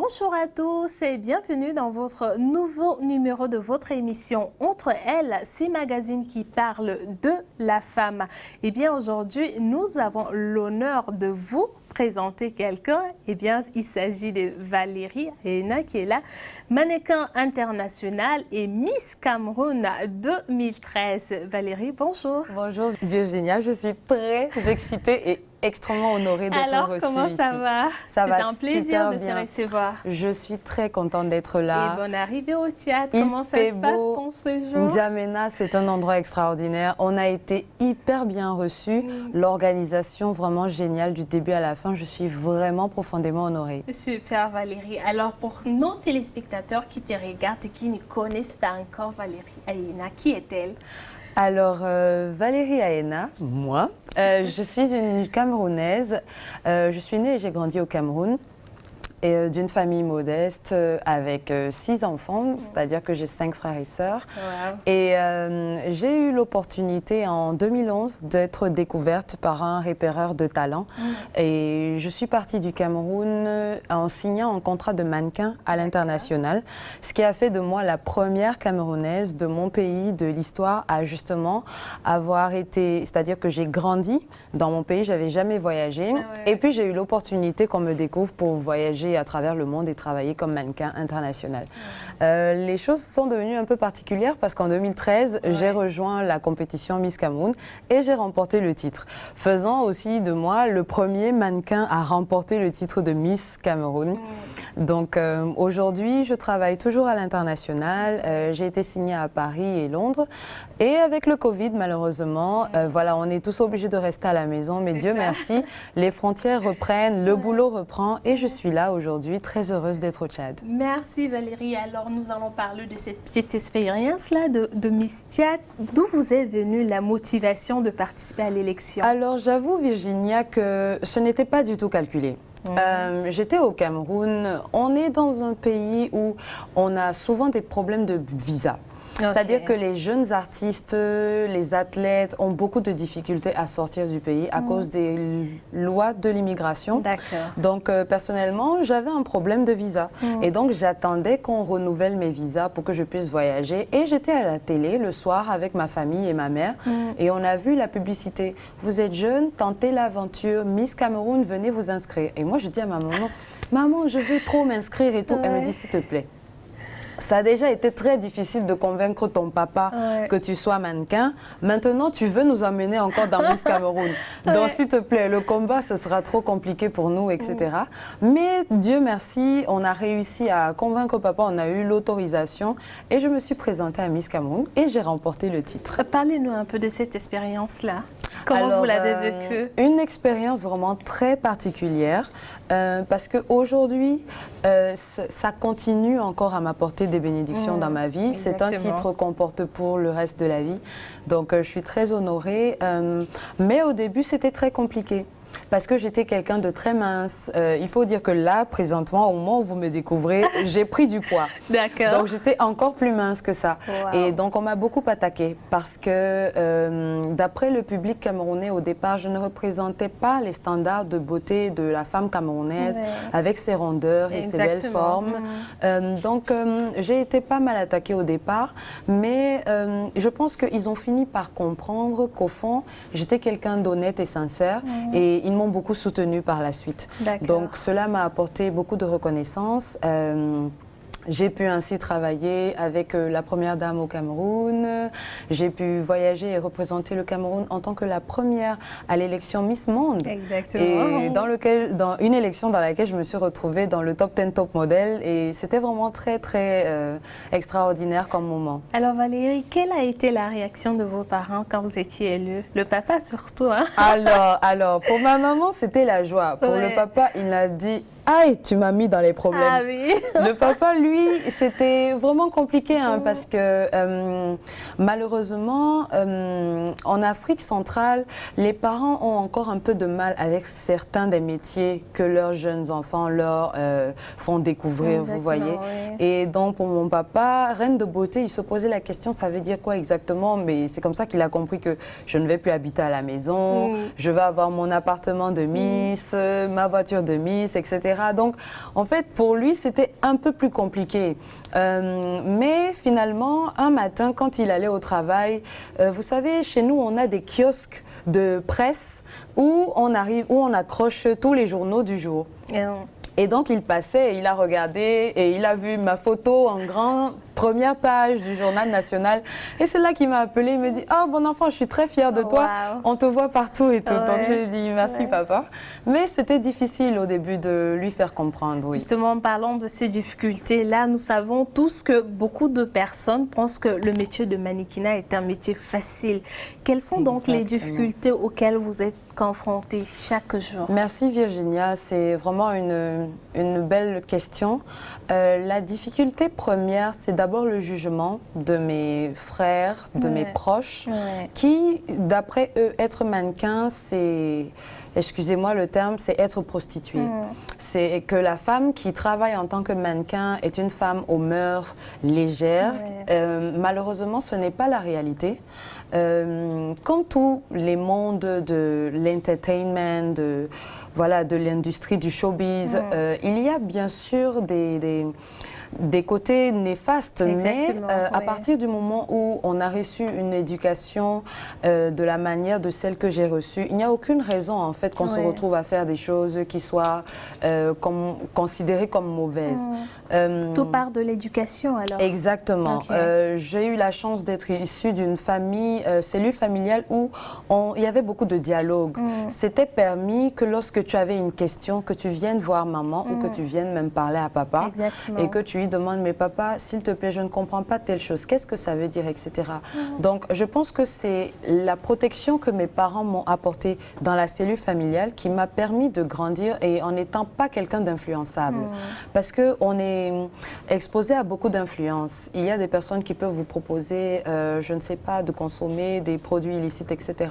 Bonjour à tous et bienvenue dans votre nouveau numéro de votre émission Entre elles, ces magazines qui parlent de la femme. Eh bien aujourd'hui, nous avons l'honneur de vous présenter quelqu'un. Eh bien, il s'agit de Valérie Aena qui est là, mannequin international et Miss Cameroun 2013. Valérie, bonjour. Bonjour Virginia, je suis très excitée et extrêmement honorée d'être reçue ici. Alors, comment ça va? Ça va super bien. C'est un plaisir de bien. te recevoir. Je suis très contente d'être là. Et bonne arrivée au théâtre. Comment ça se passe ton séjour? N'Djamena, c'est un endroit extraordinaire. On a été hyper bien reçus. L'organisation vraiment géniale du début à la fin. Je suis vraiment profondément honorée. Super Valérie. Alors pour nos téléspectateurs qui te regardent et qui ne connaissent pas encore Valérie Aena, qui est-elle? Alors, Valérie Aena, moi, je suis une Camerounaise. Je suis née et j'ai grandi au Cameroun. Et d'une famille modeste avec 6 enfants, c'est-à-dire que j'ai 5 frères et sœurs. Wow. Et j'ai eu l'opportunité en 2011 d'être découverte par un repéreur de talent. Et je suis partie du Cameroun en signant un contrat de mannequin à l'international, ce qui a fait de moi la première Camerounaise de mon pays, de l'histoire, à justement avoir été... C'est-à-dire que j'ai grandi dans mon pays, j'avais jamais voyagé. Et puis j'ai eu l'opportunité qu'on me découvre pour voyager à travers le monde et travailler comme mannequin international. Les choses sont devenues un peu particulières parce qu'en 2013, j'ai rejoint la compétition Miss Cameroun et j'ai remporté le titre, faisant aussi de moi le premier mannequin à remporter le titre de Miss Cameroun. Donc aujourd'hui, je travaille toujours à l'international. J'ai été signée à Paris et Londres. Et avec le Covid, malheureusement, voilà, on est tous obligés de rester à la maison. Mais Dieu merci, les frontières reprennent, le boulot reprend et je suis là aujourd'hui, très heureuse d'être au Tchad. Merci Valérie. Alors nous allons parler de cette petite expérience-là de Miss Tchad. D'où vous est venue la motivation de participer à l'élection? Alors j'avoue Virginia que ce n'était pas du tout calculé. J'étais au Cameroun. On est dans un pays où on a souvent des problèmes de visa. C'est-à-dire que les jeunes artistes, les athlètes ont beaucoup de difficultés à sortir du pays à cause des lois de l'immigration. Donc personnellement, j'avais un problème de visa. Et donc j'attendais qu'on renouvelle mes visas pour que je puisse voyager. Et j'étais à la télé le soir avec ma famille et ma mère. Et on a vu la publicité. Vous êtes jeune, tentez l'aventure. Miss Cameroun, venez vous inscrire. Et moi je dis à ma maman, maman, je veux trop m'inscrire et tout. Elle me dit, s'il te plaît. Ça a déjà été très difficile de convaincre ton papa que tu sois mannequin. Maintenant, tu veux nous emmener encore dans Miss Cameroun. Donc, s'il te plaît, le combat, ce sera trop compliqué pour nous, etc. Mais Dieu merci, on a réussi à convaincre papa, on a eu l'autorisation et je me suis présentée à Miss Cameroun et j'ai remporté le titre. Parlez-nous un peu de cette expérience-là. Comment vous l'avez vécue? Une expérience vraiment très particulière parce qu'aujourd'hui, ça continue encore à m'apporter des bénédictions dans ma vie. C'est un titre qu'on porte pour le reste de la vie. Donc, je suis très honorée. Mais au début, c'était très compliqué. Parce que j'étais quelqu'un de très mince. Il faut dire que là, présentement, au moment où vous me découvrez, j'ai pris du poids. Donc j'étais encore plus mince que ça. Et donc on m'a beaucoup attaquée parce que d'après le public camerounais, au départ, je ne représentais pas les standards de beauté de la femme camerounaise avec ses rondeurs et ses belles formes. Donc j'ai été pas mal attaquée au départ, mais je pense qu'ils ont fini par comprendre qu'au fond, j'étais quelqu'un d'honnête et sincère. Et ils m'ont beaucoup soutenue par la suite. Donc cela m'a apporté beaucoup de reconnaissance. J'ai pu ainsi travailler avec la première dame au Cameroun. J'ai pu voyager et représenter le Cameroun en tant que la première à l'élection Miss Monde. Et dans une élection dans laquelle je me suis retrouvée dans le top 10 top modèle. Et c'était vraiment très, très extraordinaire comme moment. Alors Valérie, quelle a été la réaction de vos parents quand vous étiez élue? Le papa surtout, hein? Alors, pour ma maman, c'était la joie. Pour le papa, il a dit... Aïe, tu m'as mis dans les problèmes. Ah oui. Le papa, lui, c'était vraiment compliqué parce que malheureusement, en Afrique centrale, les parents ont encore un peu de mal avec certains des métiers que leurs jeunes enfants leur font découvrir, vous voyez. Et donc, pour mon papa, reine de beauté, il se posait la question, ça veut dire quoi exactement? Mais c'est comme ça qu'il a compris que je ne vais plus habiter à la maison, je vais avoir mon appartement de Miss, ma voiture de Miss, etc. Donc, en fait, pour lui, c'était un peu plus compliqué. Mais finalement, un matin, quand il allait au travail, vous savez, chez nous, on a des kiosques de presse où on accroche tous les journaux du jour. Et donc, il passait et il a regardé et il a vu ma photo en première page du journal national. Et c'est là qu'il m'a appelé. Il me dit « Oh, bon enfant, je suis très fière de toi. Wow. On te voit partout et tout. Ouais. Donc, j'ai dit « Merci, papa. » Mais c'était difficile au début de lui faire comprendre, oui. Justement, en parlant de ces difficultés-là, nous savons tous que beaucoup de personnes pensent que le métier de mannequinat est un métier facile. Quelles sont donc les difficultés auxquelles vous êtes confrontés chaque jour? Merci Virginia, c'est vraiment une belle question. La difficulté première, c'est d'abord le jugement de mes frères, de mes proches, qui, d'après eux, être mannequin, c'est... Excusez-moi le terme, c'est être prostituée. C'est que la femme qui travaille en tant que mannequin est une femme aux mœurs légères. Malheureusement, ce n'est pas la réalité. Comme tous les mondes de l'entertainment, de l'industrie du showbiz, il y a bien sûr des côtés néfastes. Exactement, mais à partir du moment où on a reçu une éducation de la manière de celle que j'ai reçue, il n'y a aucune raison en fait qu'on se retrouve à faire des choses qui soient considérées comme mauvaises. Tout part de l'éducation alors? Exactement. J'ai eu la chance d'être issue d'une famille, cellule familiale où il y avait beaucoup de dialogue. C'était permis que lorsque tu avais une question, que tu viennes voir maman ou que tu viennes même parler à papa. Exactement. Et que tu lui demandes, mais papa, s'il te plaît, je ne comprends pas telle chose, qu'est-ce que ça veut dire, etc. Donc, je pense que c'est la protection que mes parents m'ont apportée dans la cellule familiale qui m'a permis de grandir et en n'étant pas quelqu'un d'influençable. Parce qu'on est exposé à beaucoup d'influences. Il y a des personnes qui peuvent vous proposer, je ne sais pas, de consommer des produits illicites, etc.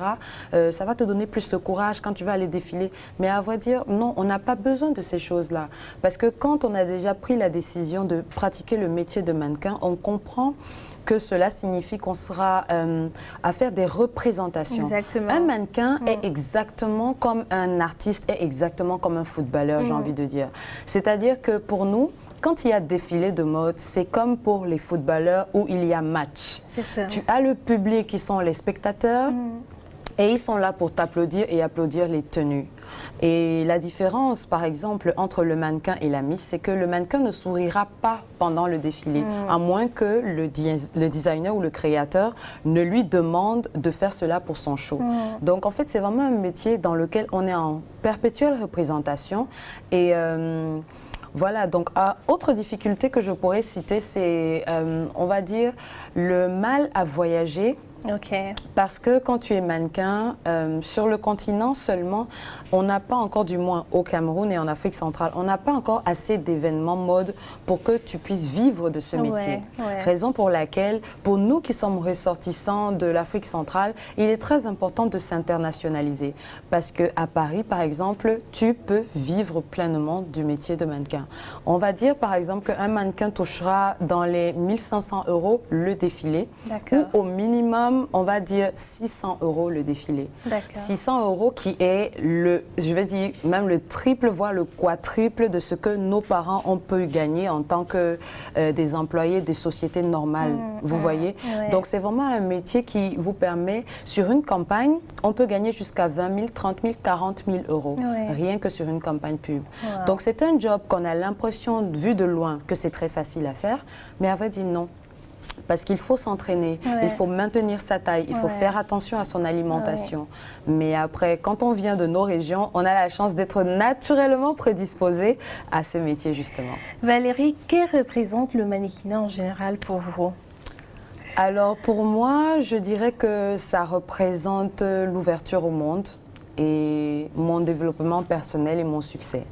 Ça va te donner plus de courage quand tu vas aller défiler. Mais à vrai dire, non, on n'a pas besoin de ces choses-là. Parce que quand on a déjà pris la décision de pratiquer le métier de mannequin, on comprend que cela signifie qu'on sera à faire des représentations. Exactement. Un mannequin est exactement comme un artiste, est exactement comme un footballeur, j'ai envie de dire. C'est-à-dire que pour nous, quand il y a défilé de mode, c'est comme pour les footballeurs où il y a match. C'est ça. Tu as le public qui sont les spectateurs et ils sont là pour t'applaudir et applaudir les tenues. Et la différence, par exemple, entre le mannequin et la Miss, c'est que le mannequin ne sourira pas pendant le défilé, à moins que le designer ou le créateur ne lui demande de faire cela pour son show. Donc, en fait, c'est vraiment un métier dans lequel on est en perpétuelle représentation. Et voilà, donc, autre difficulté que je pourrais citer, c'est, on va dire, le mal à voyager. Parce que quand tu es mannequin, sur le continent seulement, on n'a pas encore, du moins au Cameroun et en Afrique centrale, on n'a pas encore assez d'événements mode pour que tu puisses vivre de ce métier. Raison pour laquelle, pour nous qui sommes ressortissants de l'Afrique centrale, il est très important de s'internationaliser. Parce qu'à Paris, par exemple, tu peux vivre pleinement du métier de mannequin. On va dire, par exemple, qu'un mannequin touchera dans les 1 500 € le défilé, ou au minimum, on va dire 600 € le défilé. 600 € qui est je vais dire, même le triple, voire le quadruple de ce que nos parents ont pu gagner en tant que des employés des sociétés normales. Vous voyez? Donc, c'est vraiment un métier qui vous permet, sur une campagne, on peut gagner jusqu'à 20 000, 30 000, 40 000 €. Rien que sur une campagne pub. Donc, c'est un job qu'on a l'impression, vu de loin, que c'est très facile à faire, mais à vrai dire, non. Parce qu'il faut s'entraîner, il faut maintenir sa taille, il faut faire attention à son alimentation. Mais après, quand on vient de nos régions, on a la chance d'être naturellement prédisposé à ce métier, justement. Valérie, que représente le mannequinat en général pour vous? Alors, pour moi, je dirais que ça représente l'ouverture au monde et mon développement personnel et mon succès.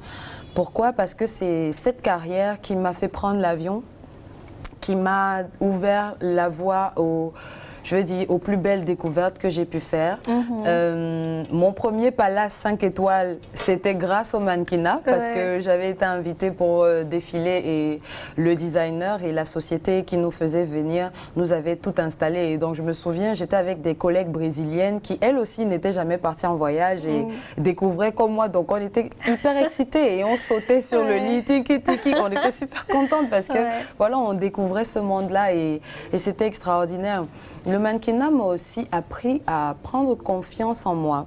Pourquoi? Parce que c'est cette carrière qui m'a fait prendre l'avion, qui m'a ouvert la voie aux je veux dire, aux plus belles découvertes que j'ai pu faire. Mon premier palace 5 étoiles, c'était grâce au mannequinat parce que j'avais été invitée pour défiler et le designer et la société qui nous faisait venir nous avait tout installé. Et donc, je me souviens, j'étais avec des collègues brésiliennes qui, elles aussi, n'étaient jamais parties en voyage et découvraient comme moi. Donc, on était hyper excités et on sautait sur le lit, tiki-tiki. On était super contentes parce que, voilà, on découvrait ce monde-là et c'était extraordinaire. Le mannequinat m'a aussi appris à prendre confiance en moi.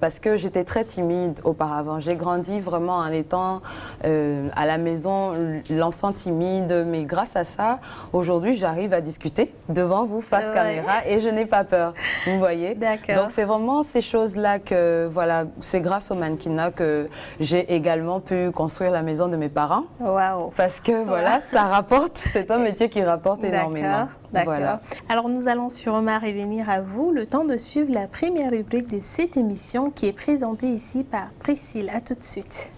Parce que j'étais très timide auparavant. J'ai grandi vraiment en étant à la maison l'enfant timide, mais grâce à ça, aujourd'hui, j'arrive à discuter devant vous face caméra et je n'ai pas peur. Vous voyez? Donc c'est vraiment ces choses-là que, voilà, c'est grâce au mannequinat que j'ai également pu construire la maison de mes parents. Parce que voilà, ça rapporte, c'est un métier qui rapporte énormément. Voilà. Alors nous allons sûrement revenir à vous le temps de suivre la première rubrique de cette émission qui est présentée ici par Priscille. À tout de suite.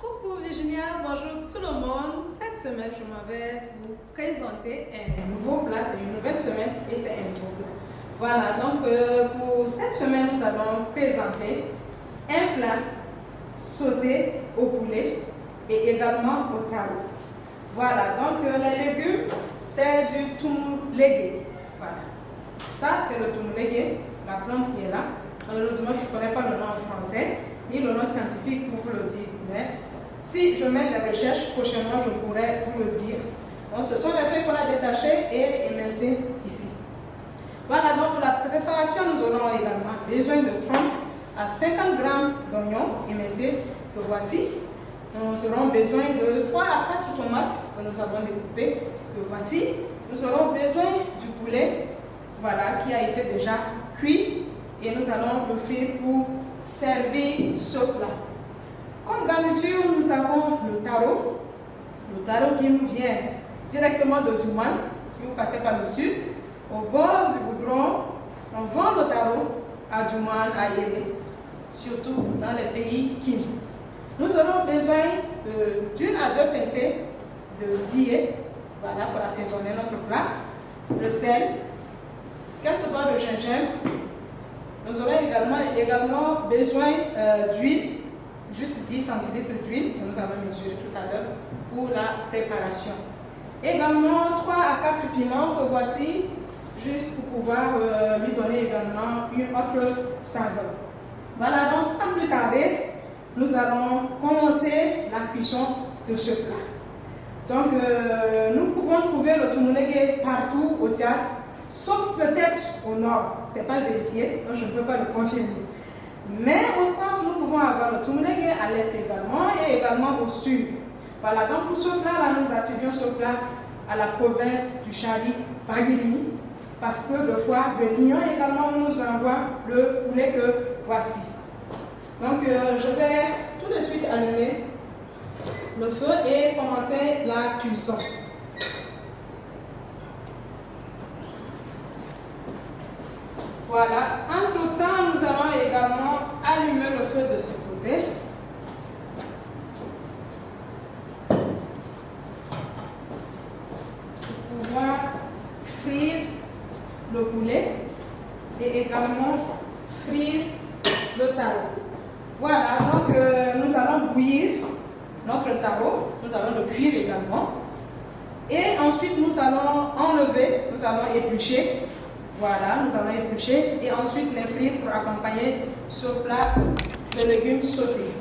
Coucou Virginia, bonjour tout le monde. Cette semaine, je m'en vais vous présenter un nouveau plat. C'est une nouvelle semaine et c'est un nouveau plat. Voilà, donc pour cette semaine, nous allons présenter un plat sauté au poulet et également au taro. Voilà, donc les légumes, c'est du tumulege. Voilà. Ça, c'est le tumulege, la plante qui est là. Malheureusement, je ne connais pas le nom en français, ni le nom scientifique pour vous le dire. Mais si je mets les recherches, prochainement, je pourrais vous le dire. Donc, ce sont les feuilles qu'on a détachées et émincées ici. Voilà, donc pour la préparation, nous aurons également besoin de 30 à 50 grammes d'oignons émincés que voici. Nous aurons besoin de 3 à 4 tomates que nous avons découpées, que voici. Nous aurons besoin du poulet, voilà, qui a été déjà cuit. Et nous allons le frire pour servir ce plat. Comme garniture, nous avons le taro. Le taro qui nous vient directement de Douman. Si vous passez par le sud, au bord du goudron, on vend le taro à Douman, à Yéré, surtout dans les pays Kin. Nous aurons besoin d'une à deux pincées de dié, voilà, pour assaisonner notre plat, le sel, quelques doigts de gingembre. Nous aurons également besoin d'huile, juste 10 centilitres d'huile que nous allons mesurer tout à l'heure pour la préparation. Également 3 à 4 piments que voici, juste pour pouvoir lui donner également une autre saveur. Voilà, donc sans plus tarder, nous allons commencer la cuisson de ce plat. Donc, nous pouvons trouver le tumulege partout au Tchad, sauf peut-être au nord. Ce n'est pas vérifié, donc je ne peux pas le confirmer. Mais au centre, nous pouvons avoir le tumulege, à l'est également, et également au sud. Voilà, donc pour ce plat-là, nous attribuons ce plat à la province du Chari, Baguimi, parce que le foie de Lyon également nous envoie le poulet que voici. Donc, je vais tout de suite allumer le feu et commencer la cuisson. Voilà. Entre-temps, nous allons également allumer le feu de ce côté. Pour pouvoir frire le poulet et également frire le taro. Voilà, donc nous allons bouillir notre taro, nous allons le cuire également. Et ensuite, nous allons enlever, nous allons éplucher. Voilà, nous allons éplucher et ensuite les frire pour accompagner ce plat de légumes sautés.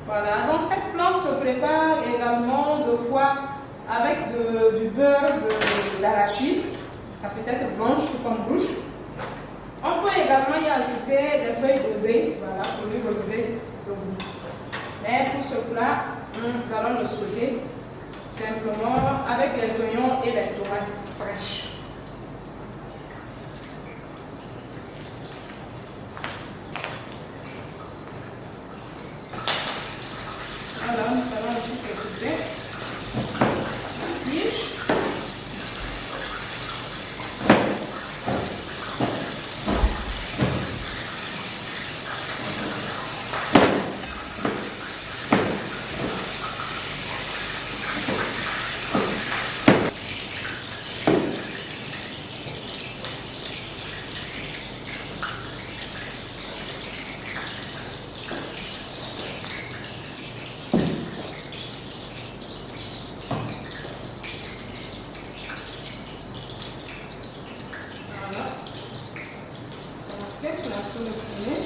Voilà, donc cette plante se prépare également deux fois avec du beurre d'arachide. Ça peut être blanche tout comme rouge. On peut également y ajouter des feuilles d'oseille, voilà, pour lui relever le goût. Mais pour ce plat, nous allons le sauter simplement avec les oignons et les tomates fraîches. Voilà, nous allons ensuite écouter la tige. morceaux de poulet.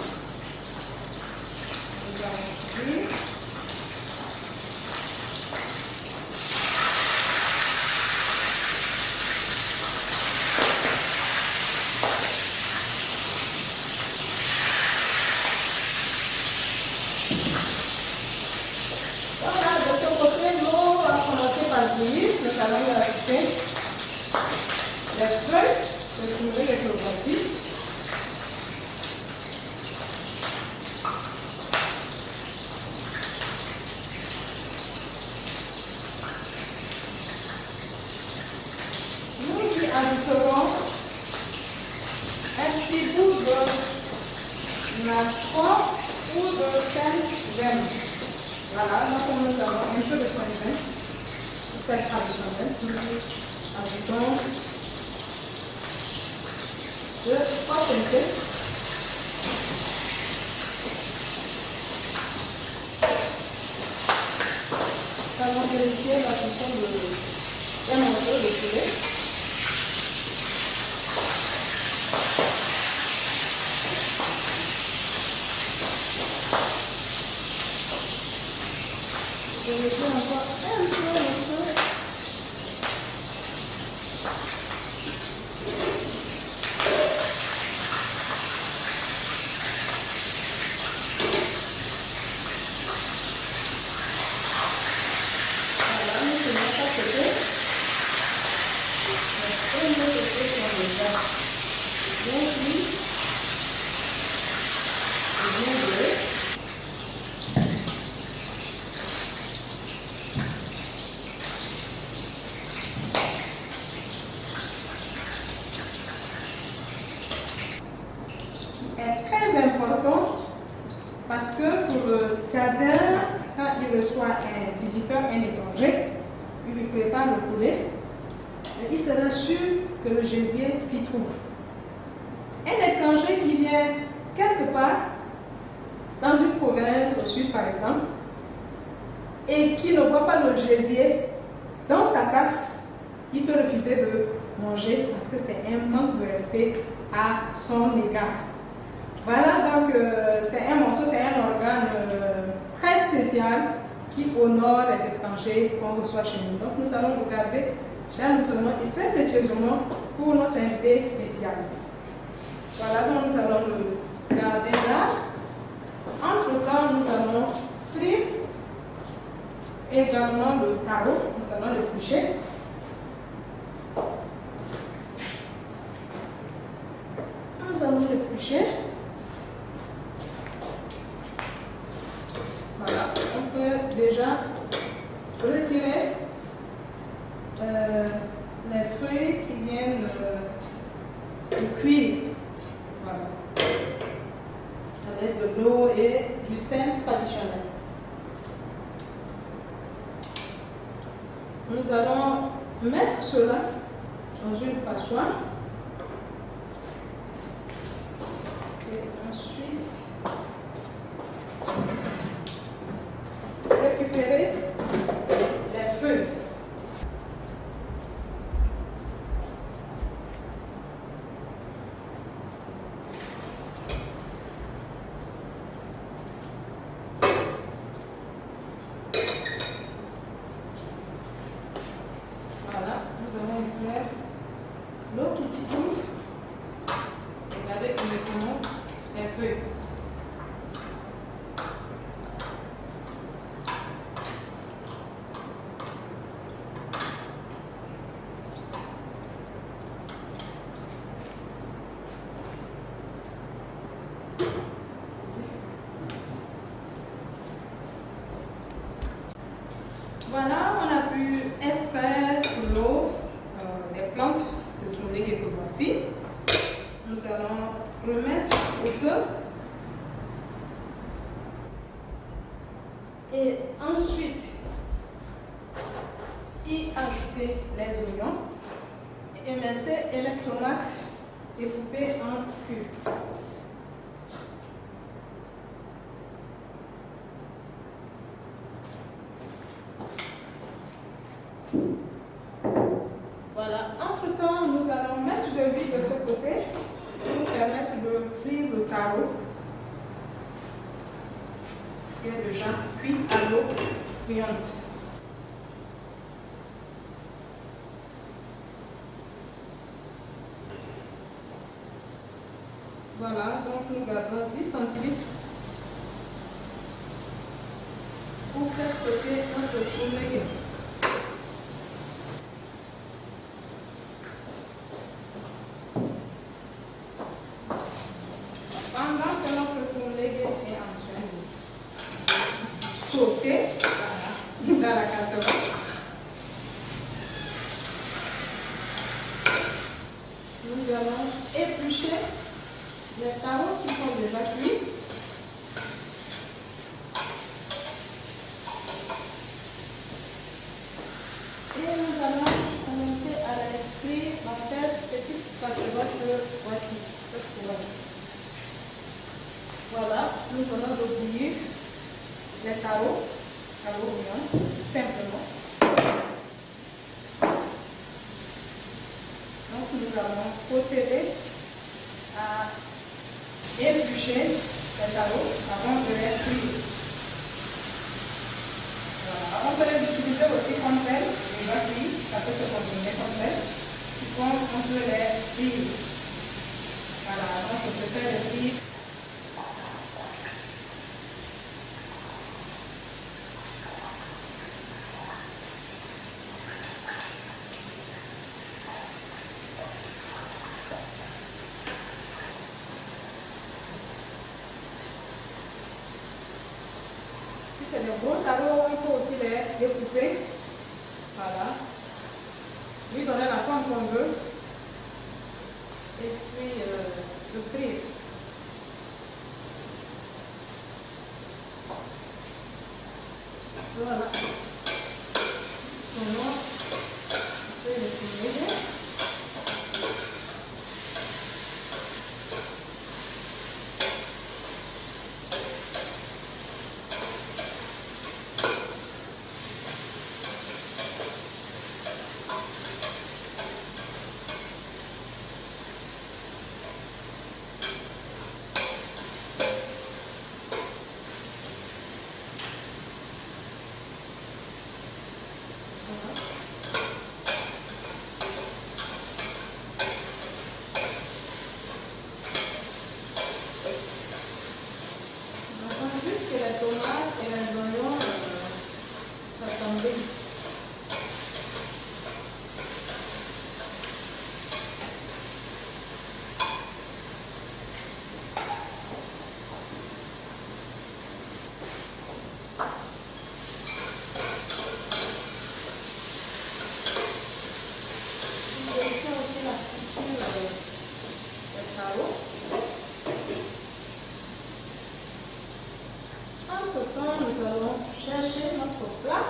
On va ouvrir. Voilà, de ce côté, l'eau va commencer par bouillir. Nous allons y ajouter les feuilles de poulet que voici. Nous y ajouterons un petit bout de nacron ou de sel vert. Voilà, donc nous avons un peu de sel vert, du sel traditionnel. Nous ajoutons 2-3 pincées. Nous allons vérifier la cuisson d'un morceau de poulet. Je vais faire encore un peu. Voilà, nous faisons ça côté. Et nous faisons déjà bien cuit et bien beurré. Est très important parce que pour le Tchadien, quand il reçoit un visiteur, un étranger, il lui prépare le poulet et il sera sûr que le gésier s'y trouve. Un étranger qui vient quelque part, dans une province au sud par exemple, et qui ne voit pas le gésier dans sa tasse, il peut refuser de manger parce que c'est un manque de respect à son égard. Voilà, donc c'est un morceau, c'est un organe très spécial qui honore les étrangers qu'on reçoit chez nous. Donc nous allons le garder jalousement et très précieusement pour notre invité spécial. Voilà, donc nous allons le garder là. Entre-temps, nous allons frire également le taro. Nous allons le coucher. Nous allons le coucher. Voilà, on peut déjà retirer les feuilles qui viennent de cuire. Voilà. À l'aide de l'eau et du sel traditionnel. Nous allons mettre cela dans une passoire. Et ensuite, récupérer les feuilles. Voilà, nous allons extraire l'eau qui s'y trouve. Regardez uniquement les feuilles. Voilà, on a pu extraire l'eau des plantes de trouver que voici. Nous allons remettre au feu. Et ensuite, y ajouter les oignons, émincer et les tomates découpées en cubes. Voilà, entre-temps, nous allons mettre de l'huile de ce côté pour nous permettre de frire le taro qui est déjà cuit à l'eau bouillante. Voilà, donc nous gardons 10 centilitres pour faire sauter notre poule légumes. Pendant que notre poule légumes est en train de sauter dans la casserole, nous allons éplucher les tarots qui sont déjà cuits. Et nous allons commencer à les frire dans cette petite casserole que voici, cette couronne. Voilà, nous venons de bouillir les tarots à l'eau bouillante, simplement. Donc nous allons procéder à éplucher les tarots avant de les frire. Voilà. On peut les utiliser aussi comme tels, déjà cuits, ça peut se consommer comme tel. Donc on peut les frire. Voilà, donc je préfère les frire. Si c'est des gros tarots, on peut aussi les découper. Voilà. Lui donner la forme qu'on veut. Et puis le frire. Voilà. Maintenant, on peut le finir. Juste que les tomates et les oignons s'attendrissent. On vérifie aussi la friture des tarots. Entre-temps, nous allons chercher notre plat.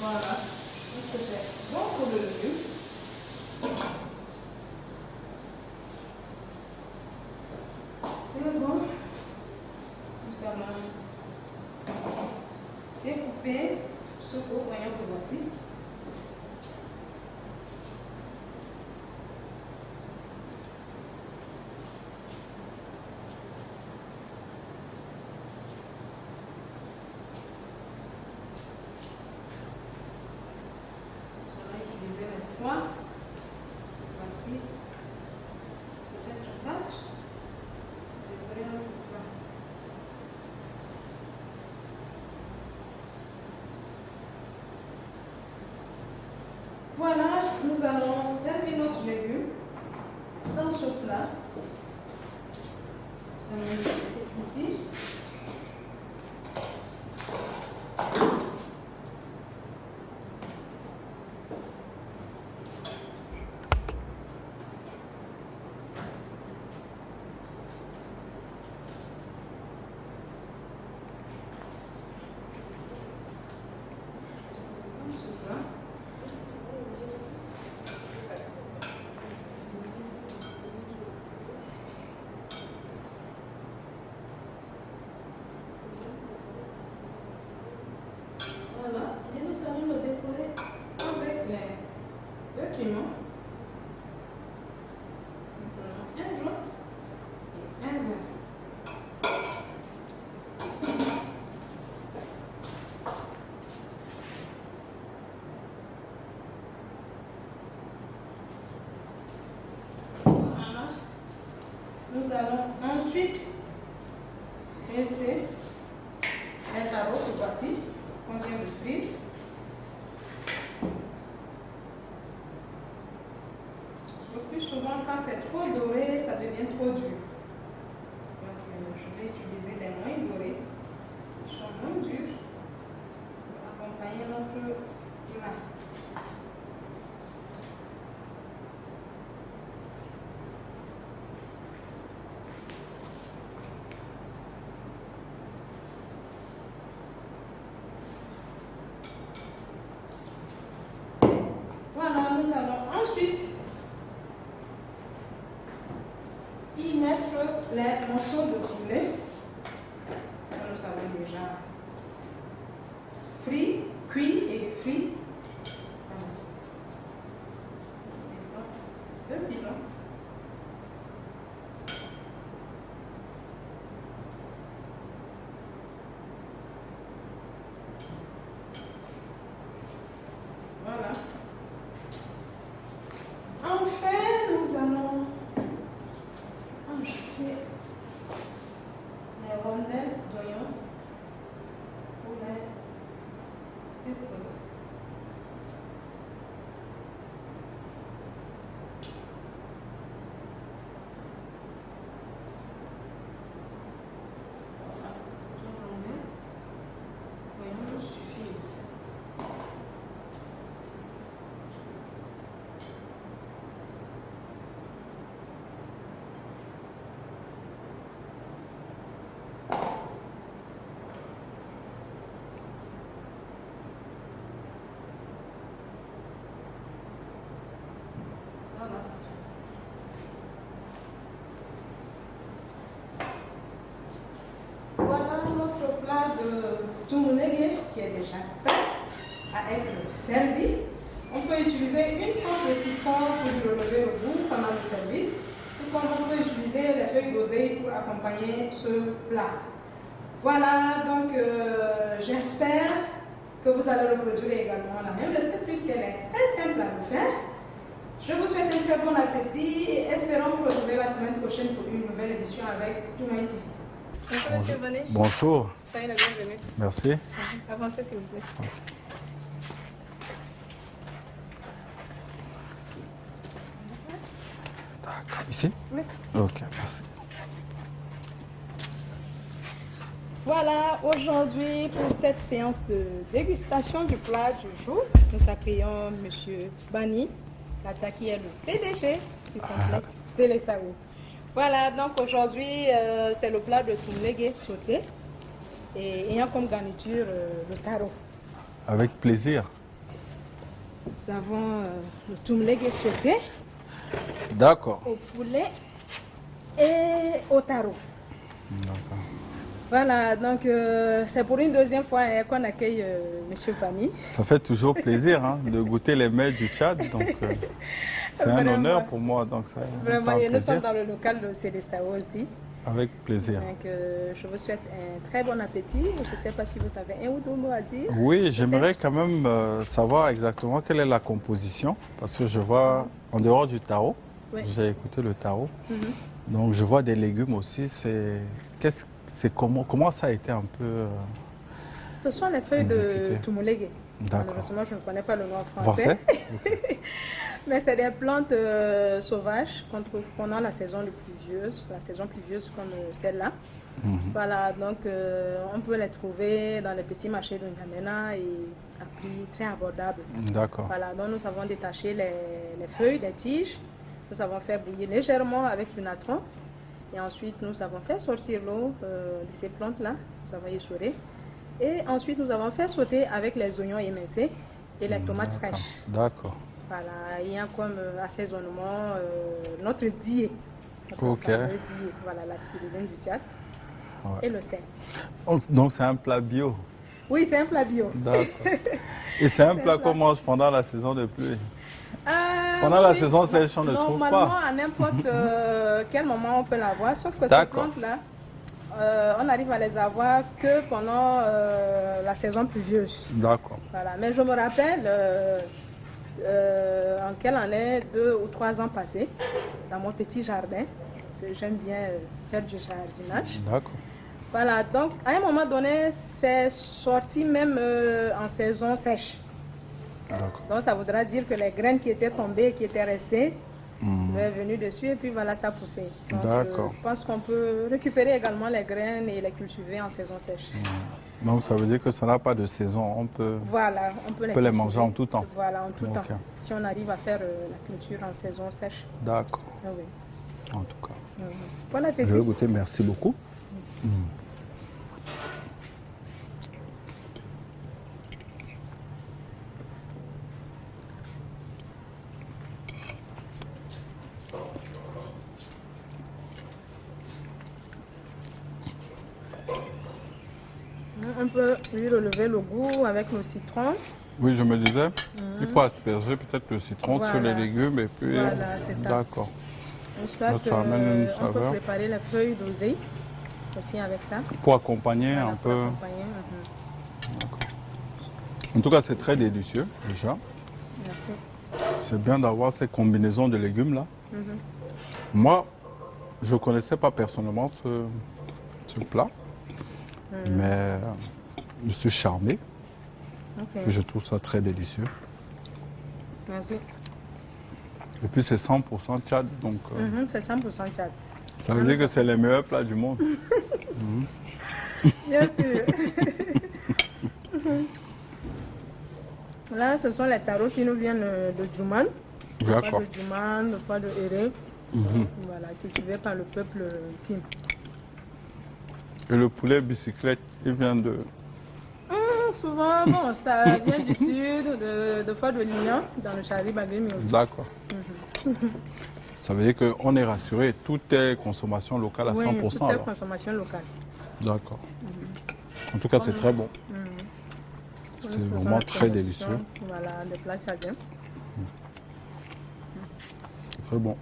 Voilà, je pense que c'est bon pour le légume. C'est bon. Nous allons découper ce gros oignon que voici. Nous allons utiliser les 3. Voici peut-être 4. Voilà, nous allons servir notre légume dans ce plat. Nous allons le placer ici. Dans ce plat. piments. Maintenant, un jaune et un vert. Voilà. Nous allons ensuite rincer un tarot, ce voici, qu'on vient de frire. Le plus souvent, quand c'est trop doré, ça devient trop dur. Donc, je vais utiliser des moins dorés, qui sont moins durs, pour accompagner notre plat. Voilà, nous allons ensuite y mettre les morceaux de poulet. Nous avons déjà cuit et frit. Deux pilons. Voilà. Enfin, nous allons ajouter les rondelles d'oignon pour les décorer. Voilà, deux rondelles d'oignon nous suffisent. Voilà. Voilà notre plat de tumunege qui est déjà prêt à être servi. On peut utiliser une tranche de citron pour lui relever le goût pendant le service, tout comme on peut utiliser les feuilles d'oseille pour accompagner ce plat. Voilà, donc j'espère que vous allez reproduire également la même recette puisqu'elle est très simple à le faire. Je vous souhaite un très bon appétit et espérons vous retrouver la semaine prochaine pour une nouvelle édition avec Toumaï TV. Bonjour, monsieur, venez. Bonjour. Soyez la bienvenue. Merci. Avancez s'il vous plaît. D'accord. Ici? Oui. Ok, merci. Voilà, aujourd'hui, pour cette séance de dégustation du plat du jour, nous accueillons M. Bani, qui est le PDG du complexe Selesaou. Voilà, donc aujourd'hui, c'est le plat de tumunege sauté et ayant comme garniture le taro. Avec plaisir. Nous avons le tumunege sauté D'accord. au poulet et au taro. D'accord. Voilà, donc c'est pour une deuxième fois qu'on accueille M. Bani. Ça fait toujours plaisir hein, de goûter les mets du Tchad. Donc, c'est un honneur pour moi. Donc, ça Vraiment, un et nous sommes plaisir. dans le local de Selesaou aussi. Avec plaisir. Donc, je vous souhaite un très bon appétit. Je ne sais pas si vous avez un ou deux mots à dire. Oui, j'aimerais quand même savoir exactement quelle est la composition. Parce que je vois, en dehors du taro, Oui. j'ai écouté le taro. Mhm. Donc, je vois des légumes aussi. Comment ça a été un peu Ce sont les feuilles de exécuté. tumunege. D'accord. Malheureusement, je ne connais pas le nom en français. Français? Mais c'est des plantes sauvages qu'on trouve pendant la saison pluvieuse comme celle-là. Mhm. Voilà, donc on peut les trouver dans les petits marchés de N'Djamena et à prix très abordable. D'accord. Voilà, donc nous avons détaché les feuilles, les tiges. Nous avons fait bouillir légèrement avec du natron. Et ensuite, nous avons fait sortir l'eau de ces plantes-là. Nous avons essoré. Et ensuite, nous avons fait sauter avec les oignons émincés et les tomates fraîches. D'accord. Voilà, il y a comme assaisonnement notre dié. Notre Ok. fameux dié. Voilà, la spiruline du Tchad. Ouais. Et le sel. Donc c'est un plat bio. Oui, c'est un plat bio. D'accord. Et c'est un plat qu'on mange pendant la saison de pluie. Pendant la saison sèche, on ne trouve pas. Normalement, à n'importe quel moment, on peut l'avoir, sauf que ces plantes-là, on arrive à les avoir que pendant la saison pluvieuse. D'accord. Voilà. Mais je me rappelle, en quelle année, 2 ou 3 ans passés, dans mon petit jardin, j'aime bien faire du jardinage. D'accord. Voilà, donc à un moment donné, c'est sorti même en saison sèche. Donc ça voudra dire que les graines qui étaient tombées, qui étaient restées, est venu dessus et puis voilà, ça poussait. Donc je pense qu'on peut récupérer également les graines et les cultiver en saison sèche. Donc ça veut dire que ça n'a pas de saison, on peut, voilà, on peut les manger en tout temps. Voilà, en tout temps, si on arrive à faire la culture en saison sèche. D'accord. Oui. En tout cas. Bon appétit. Je vais goûter, merci beaucoup. On peut lui relever le goût avec le citron. Oui, je me disais, il faut asperger peut-être le citron sur les légumes et puis... Voilà, c'est ça. D'accord. Soit ça amène une on peut saveur. préparer les feuilles d'oseille aussi avec ça. Pour accompagner Voilà, un pour peu. accompagner, En tout cas, c'est très délicieux déjà. Merci. C'est bien d'avoir ces combinaisons de légumes là. Moi, je ne connaissais pas personnellement ce plat, mais je suis charmé. Je trouve ça très délicieux. Merci. Et puis c'est 100% Tchad, donc c'est 100% Tchad. ça veut dire que c'est les meilleurs plats du monde. Bien sûr. Là, ce sont les tarots qui nous viennent de Djouman. D'accord. De Djouman, de fois de Héré. Voilà, cultivés par le peuple Kim. Et le poulet bicyclette, il vient de... Souvent, bon, ça vient du sud, de fois de Lignan, dans le Chari Bagrimi aussi. D'accord. Ça veut dire qu'on est rassuré, tout est consommation locale à 100%. Oui, tout est consommation locale. D'accord. En tout cas, c'est très bon. C'est vraiment très délicieux. Voilà, des plats tchadiens. C'est très bon.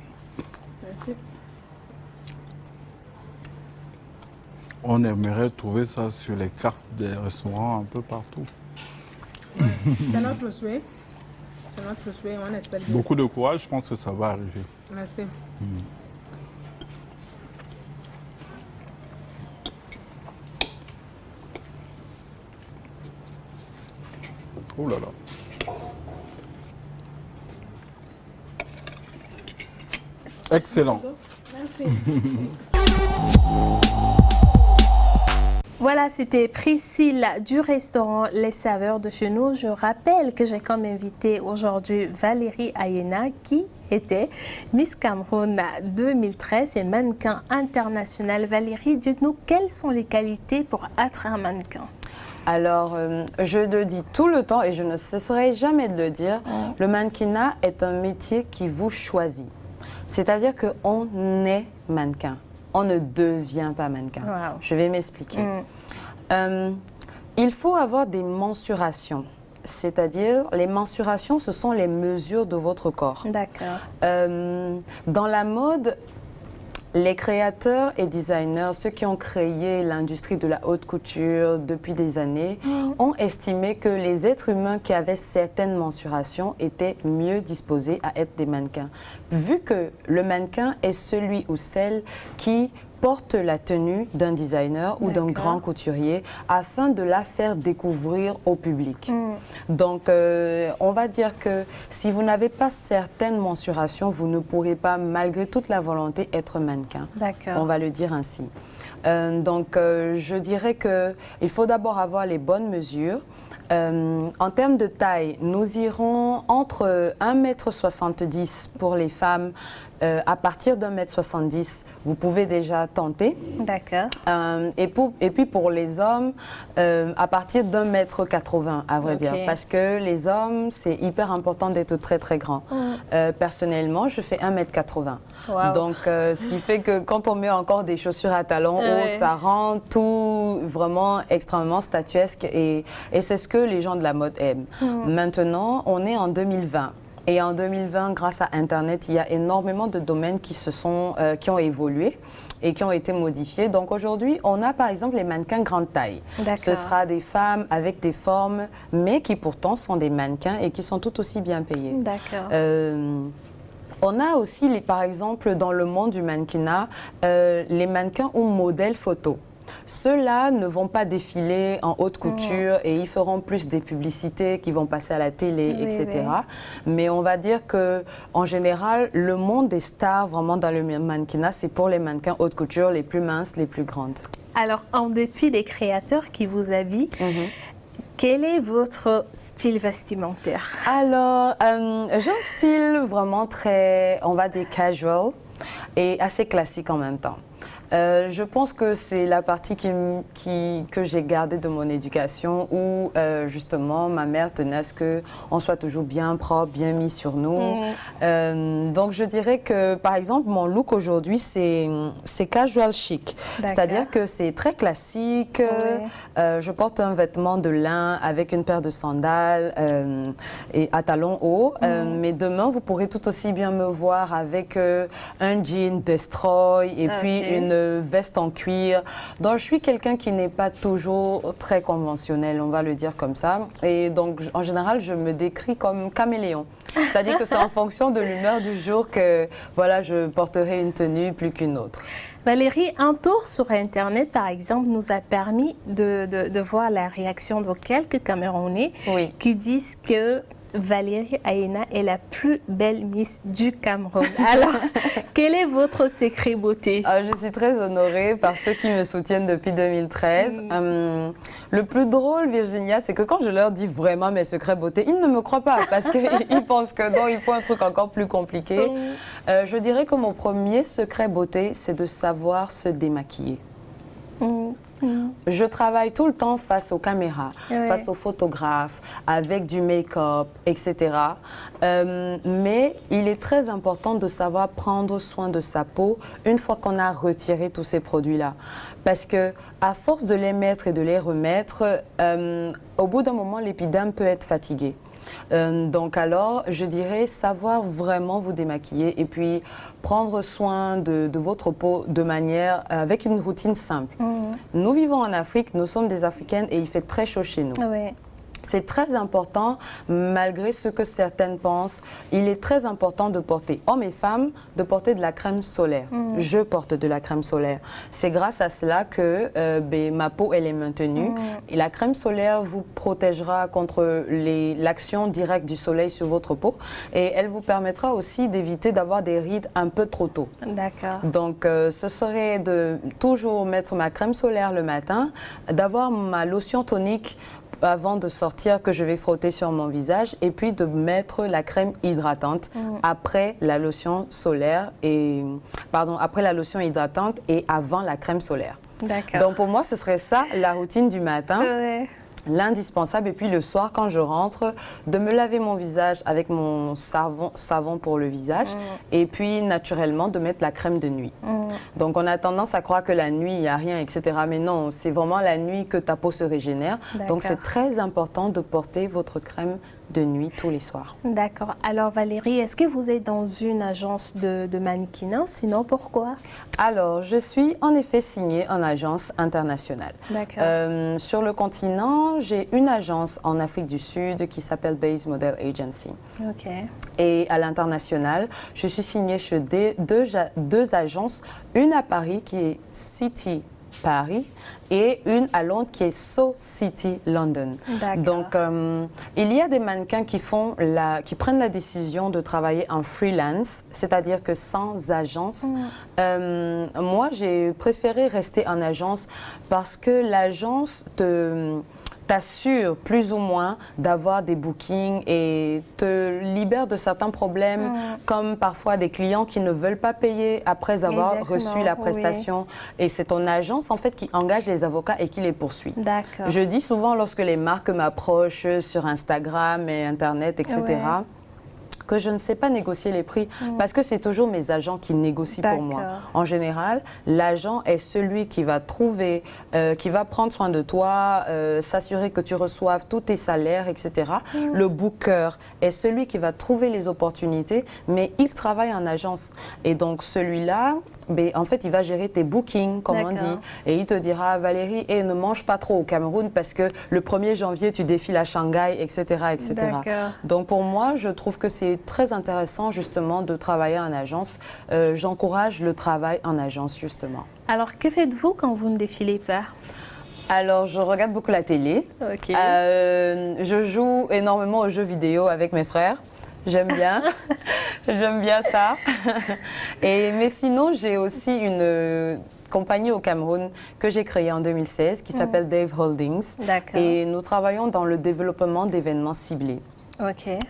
Merci. On aimerait trouver ça sur les cartes des restaurants un peu partout. Ouais, c'est notre souhait. C'est notre souhait, on espère bien. Beaucoup de courage, je pense que ça va arriver. Merci. Oh là là. Excellent. Merci. Voilà, c'était Priscille du restaurant Les Saveurs de chez nous. Je rappelle que j'ai comme invité aujourd'hui Valérie Ayena qui était Miss Cameroun 2013 et mannequin international. Valérie, dites-nous quelles sont les qualités pour être un mannequin? Alors, je le dis tout le temps et je ne cesserai jamais de le dire, le mannequinat est un métier qui vous choisit. C'est-à-dire qu'on est mannequin. On ne devient pas mannequin. Wow. Je vais m'expliquer. Il faut avoir des mensurations. C'est-à-dire, les mensurations, ce sont les mesures de votre corps. D'accord. Dans la mode, les créateurs et designers, ceux qui ont créé l'industrie de la haute couture depuis des années, ont estimé que les êtres humains qui avaient certaines mensurations étaient mieux disposés à être des mannequins. Vu que le mannequin est celui ou celle qui porte la tenue d'un designer ou d'un grand couturier afin de la faire découvrir au public. Donc, on va dire que si vous n'avez pas certaines mensurations, vous ne pourrez pas, malgré toute la volonté, être mannequin. D'accord. On va le dire ainsi. Je dirais qu'il faut d'abord avoir les bonnes mesures. En termes de taille, nous irons entre 1,70 m pour les femmes. À partir d'1,70 m, vous pouvez déjà tenter. D'accord. Et puis pour les hommes, à partir d'1,80 m, à vrai dire. Parce que les hommes, c'est hyper important d'être très très grand. Personnellement, je fais 1,80 m. Wow. Donc, ce qui fait que quand on met encore des chaussures à talons hauts, ça rend tout vraiment extrêmement statuesque et c'est ce que les gens de la mode aiment. Maintenant, on est en 2020. Et en 2020, grâce à Internet, il y a énormément de domaines qui ont évolué et qui ont été modifiés. Donc aujourd'hui, on a par exemple les mannequins grande taille. Ce sera des femmes avec des formes, mais qui pourtant sont des mannequins et qui sont tout aussi bien payées. D'accord. On a aussi, par exemple, dans le monde du mannequinat, les mannequins ou modèles photo. Ceux-là ne vont pas défiler en haute couture et ils feront plus des publicités qui vont passer à la télé, etc. Mais on va dire que, en général, le monde des stars vraiment dans le mannequinat, c'est pour les mannequins haute couture, les plus minces, les plus grandes. Alors, en dépit des créateurs qui vous habillent, quel est votre style vestimentaire? Alors, j'ai un style vraiment très, on va dire, casual et assez classique en même temps. Je pense que c'est la partie que j'ai gardée de mon éducation où justement ma mère tenait à ce qu'on soit toujours bien propre, bien mis sur nous. Donc je dirais que par exemple mon look aujourd'hui c'est casual chic. C'est-à-dire que c'est très classique. Je porte un vêtement de lin avec une paire de sandales et à talons hauts. Mais demain vous pourrez tout aussi bien me voir avec un jean Destroy et puis une veste en cuir. Donc, je suis quelqu'un qui n'est pas toujours très conventionnel, on va le dire comme ça. Et donc, en général, je me décris comme caméléon. C'est-à-dire que c'est en fonction de l'humeur du jour que voilà, je porterai une tenue plus qu'une autre. Valérie, un tour sur Internet, par exemple, nous a permis de voir la réaction de quelques Camerounais qui disent que Valérie Aïna est la plus belle Miss du Cameroun. Alors, quel est votre secret beauté? Je suis très honorée par ceux qui me soutiennent depuis 2013. Le plus drôle, Virginia, c'est que quand je leur dis vraiment mes secrets beauté, ils ne me croient pas parce qu'ils pensent que non, il faut un truc encore plus compliqué. Je dirais que mon premier secret beauté, c'est de savoir se démaquiller. Je travaille tout le temps face aux caméras, face aux photographes, avec du make-up, etc. Mais il est très important de savoir prendre soin de sa peau une fois qu'on a retiré tous ces produits-là. Parce que à force de les mettre et de les remettre, au bout d'un moment, l'épiderme peut être fatigué. Donc alors, je dirais savoir vraiment vous démaquiller et puis prendre soin de votre peau de manière, avec une routine simple. Nous vivons en Afrique, nous sommes des Africaines et il fait très chaud chez nous. C'est très important, malgré ce que certaines pensent, il est très important de porter, hommes et femmes, de porter de la crème solaire. Je porte de la crème solaire. C'est grâce à cela que ma peau, elle est maintenue. Et la crème solaire vous protégera contre l'action directe du soleil sur votre peau. Et elle vous permettra aussi d'éviter d'avoir des rides un peu trop tôt. D'accord. Donc, ce serait de toujours mettre ma crème solaire le matin, d'avoir ma lotion tonique avant de sortir que je vais frotter sur mon visage et puis de mettre la crème hydratante après la lotion solaire après la lotion hydratante et avant la crème solaire. D'accord. Donc pour moi ce serait ça la routine du matin. L'indispensable, et puis le soir quand je rentre, de me laver mon visage avec mon savon pour le visage et puis naturellement de mettre la crème de nuit. Donc on a tendance à croire que la nuit il n'y a rien, etc. Mais non, c'est vraiment la nuit que ta peau se régénère. Donc c'est très important de porter votre crème de nuit tous les soirs. D'accord. Alors Valérie, est-ce que vous êtes dans une agence de mannequinat? Sinon, pourquoi? Alors, je suis en effet signée en agence internationale. D'accord. Sur le continent, j'ai une agence en Afrique du Sud qui s'appelle Base Model Agency. Ok. Et à l'international, je suis signée chez deux agences, une à Paris qui est City Paris et une à Londres qui est So City London. Donc, il y a des mannequins qui prennent la décision de travailler en freelance, c'est-à-dire que sans agence. Moi, j'ai préféré rester en agence parce que l'agence t'assure plus ou moins d'avoir des bookings et te libère de certains problèmes, comme parfois des clients qui ne veulent pas payer après avoir reçu la prestation. Et c'est ton agence en fait qui engage les avocats et qui les poursuit. Je dis souvent lorsque les marques m'approchent sur Instagram et Internet, etc., que je ne sais pas négocier les prix parce que c'est toujours mes agents qui négocient pour moi. En général, l'agent est celui qui va trouver, qui va prendre soin de toi, s'assurer que tu reçoives tous tes salaires, etc. Le booker est celui qui va trouver les opportunités, mais il travaille en agence. Et donc celui-là, en fait, il va gérer tes bookings, comme on dit. Et il te dira, Valérie, ne mange pas trop au Cameroun parce que le 1er janvier, tu défiles à Shanghai, etc. etc. Donc pour moi, je trouve que c'est très intéressant justement de travailler en agence. J'encourage le travail en agence justement. Alors que faites-vous quand vous ne défilez pas? Alors, je regarde beaucoup la télé. Je joue énormément aux jeux vidéo avec mes frères. J'aime bien. J'aime bien ça. Mais sinon, j'ai aussi une compagnie au Cameroun que j'ai créée en 2016 qui s'appelle Dave Holdings. Et nous travaillons dans le développement d'événements ciblés.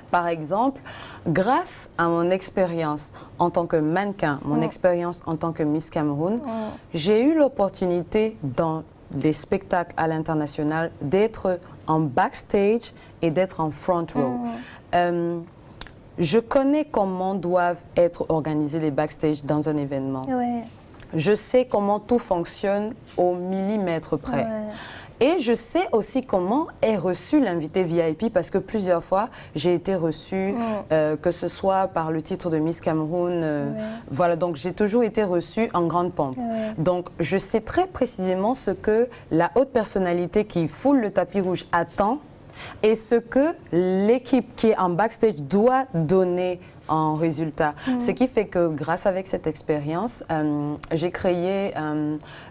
Par exemple, grâce à mon expérience en tant que mannequin, mon expérience en tant que Miss Cameroun, j'ai eu l'opportunité dans les spectacles à l'international d'être en backstage et d'être en front row. Je connais comment doivent être organisés les backstage dans un événement. Je sais comment tout fonctionne au millimètre près. Et je sais aussi comment est reçu l'invité VIP parce que plusieurs fois, j'ai été reçue, que ce soit par le titre de Miss Cameroun. Voilà, donc j'ai toujours été reçue en grande pompe. Donc, je sais très précisément ce que la haute personnalité qui foule le tapis rouge attend et ce que l'équipe qui est en backstage doit donner en résultat. Ce qui fait que grâce avec cette expérience, j'ai créé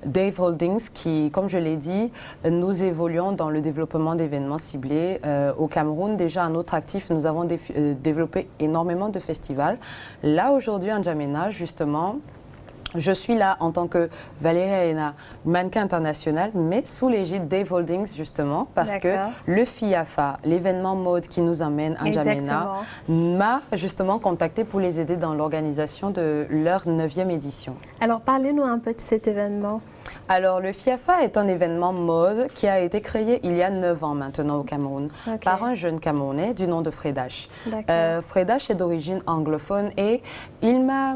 Dave Holdings qui, comme je l'ai dit, nous évoluons dans le développement d'événements ciblés. Au Cameroun, déjà à notre actif, nous avons développé énormément de festivals. Là, aujourd'hui, en N'Djamena, justement, je suis là en tant que Valérie Aena, mannequin international, mais sous l'égide Dave Holdings, justement, parce que le FIAFA, l'événement mode qui nous amène à N'Djamena, m'a justement contacté pour les aider dans l'organisation de leur 9e édition. Alors, parlez-nous un peu de cet événement. Alors, le FIAFA est un événement mode qui a été créé il y a 9 ans maintenant au Cameroun par un jeune Camerounais du nom de Fredash. Fredash est d'origine anglophone et il m'a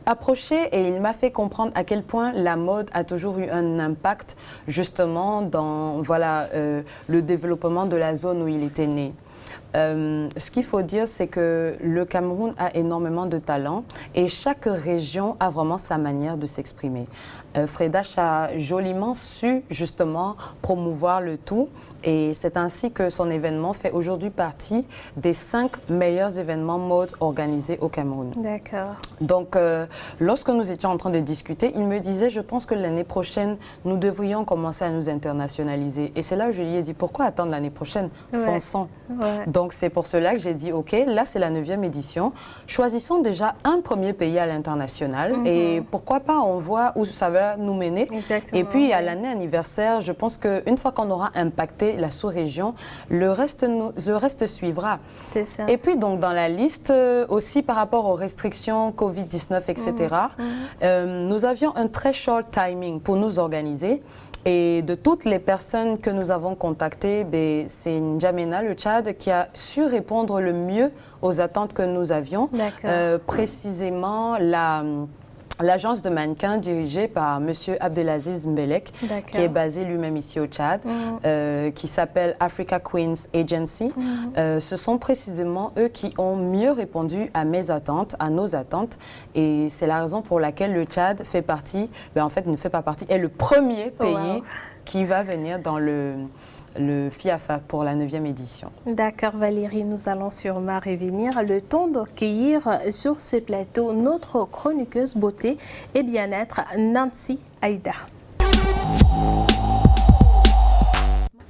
approché et il m'a fait comprendre à quel point la mode a toujours eu un impact justement dans le développement de la zone où il était né. Ce qu'il faut dire, c'est que le Cameroun a énormément de talent et chaque région a vraiment sa manière de s'exprimer. Fredash a joliment su justement promouvoir le tout et c'est ainsi que son événement fait aujourd'hui partie des 5 meilleurs événements mode organisés au Cameroun. Donc, lorsque nous étions en train de discuter, il me disait, je pense que l'année prochaine, nous devrions commencer à nous internationaliser. Et c'est là où je lui ai dit, pourquoi attendre l'année prochaine? Fonçons. Donc, c'est pour cela que j'ai dit, OK, là, c'est la 9e édition. Choisissons déjà un premier pays à l'international et pourquoi pas, on voit où ça va nous mener. Et puis, à l'année anniversaire, je pense qu'une fois qu'on aura impacté la sous-région, le reste suivra. Et puis, donc, dans la liste, aussi par rapport aux restrictions Covid-19, etc., nous avions un très short timing pour nous organiser. Et de toutes les personnes que nous avons contactées, c'est N'Djamena, le Tchad, qui a su répondre le mieux aux attentes que nous avions. Précisément, l'agence de mannequins dirigée par M. Abdelaziz Mbelek, qui est basé lui-même ici au Tchad, qui s'appelle Africa Queens Agency. Ce sont précisément eux qui ont mieux répondu à mes attentes, à nos attentes. Et c'est la raison pour laquelle le Tchad fait partie, en fait ne fait pas partie, est le premier pays qui va venir dans le FIAFA pour la 9e édition. D'accord Valérie, nous allons sûrement revenir. Le temps d'accueillir sur ce plateau notre chroniqueuse beauté et bien-être Nancy Aïda.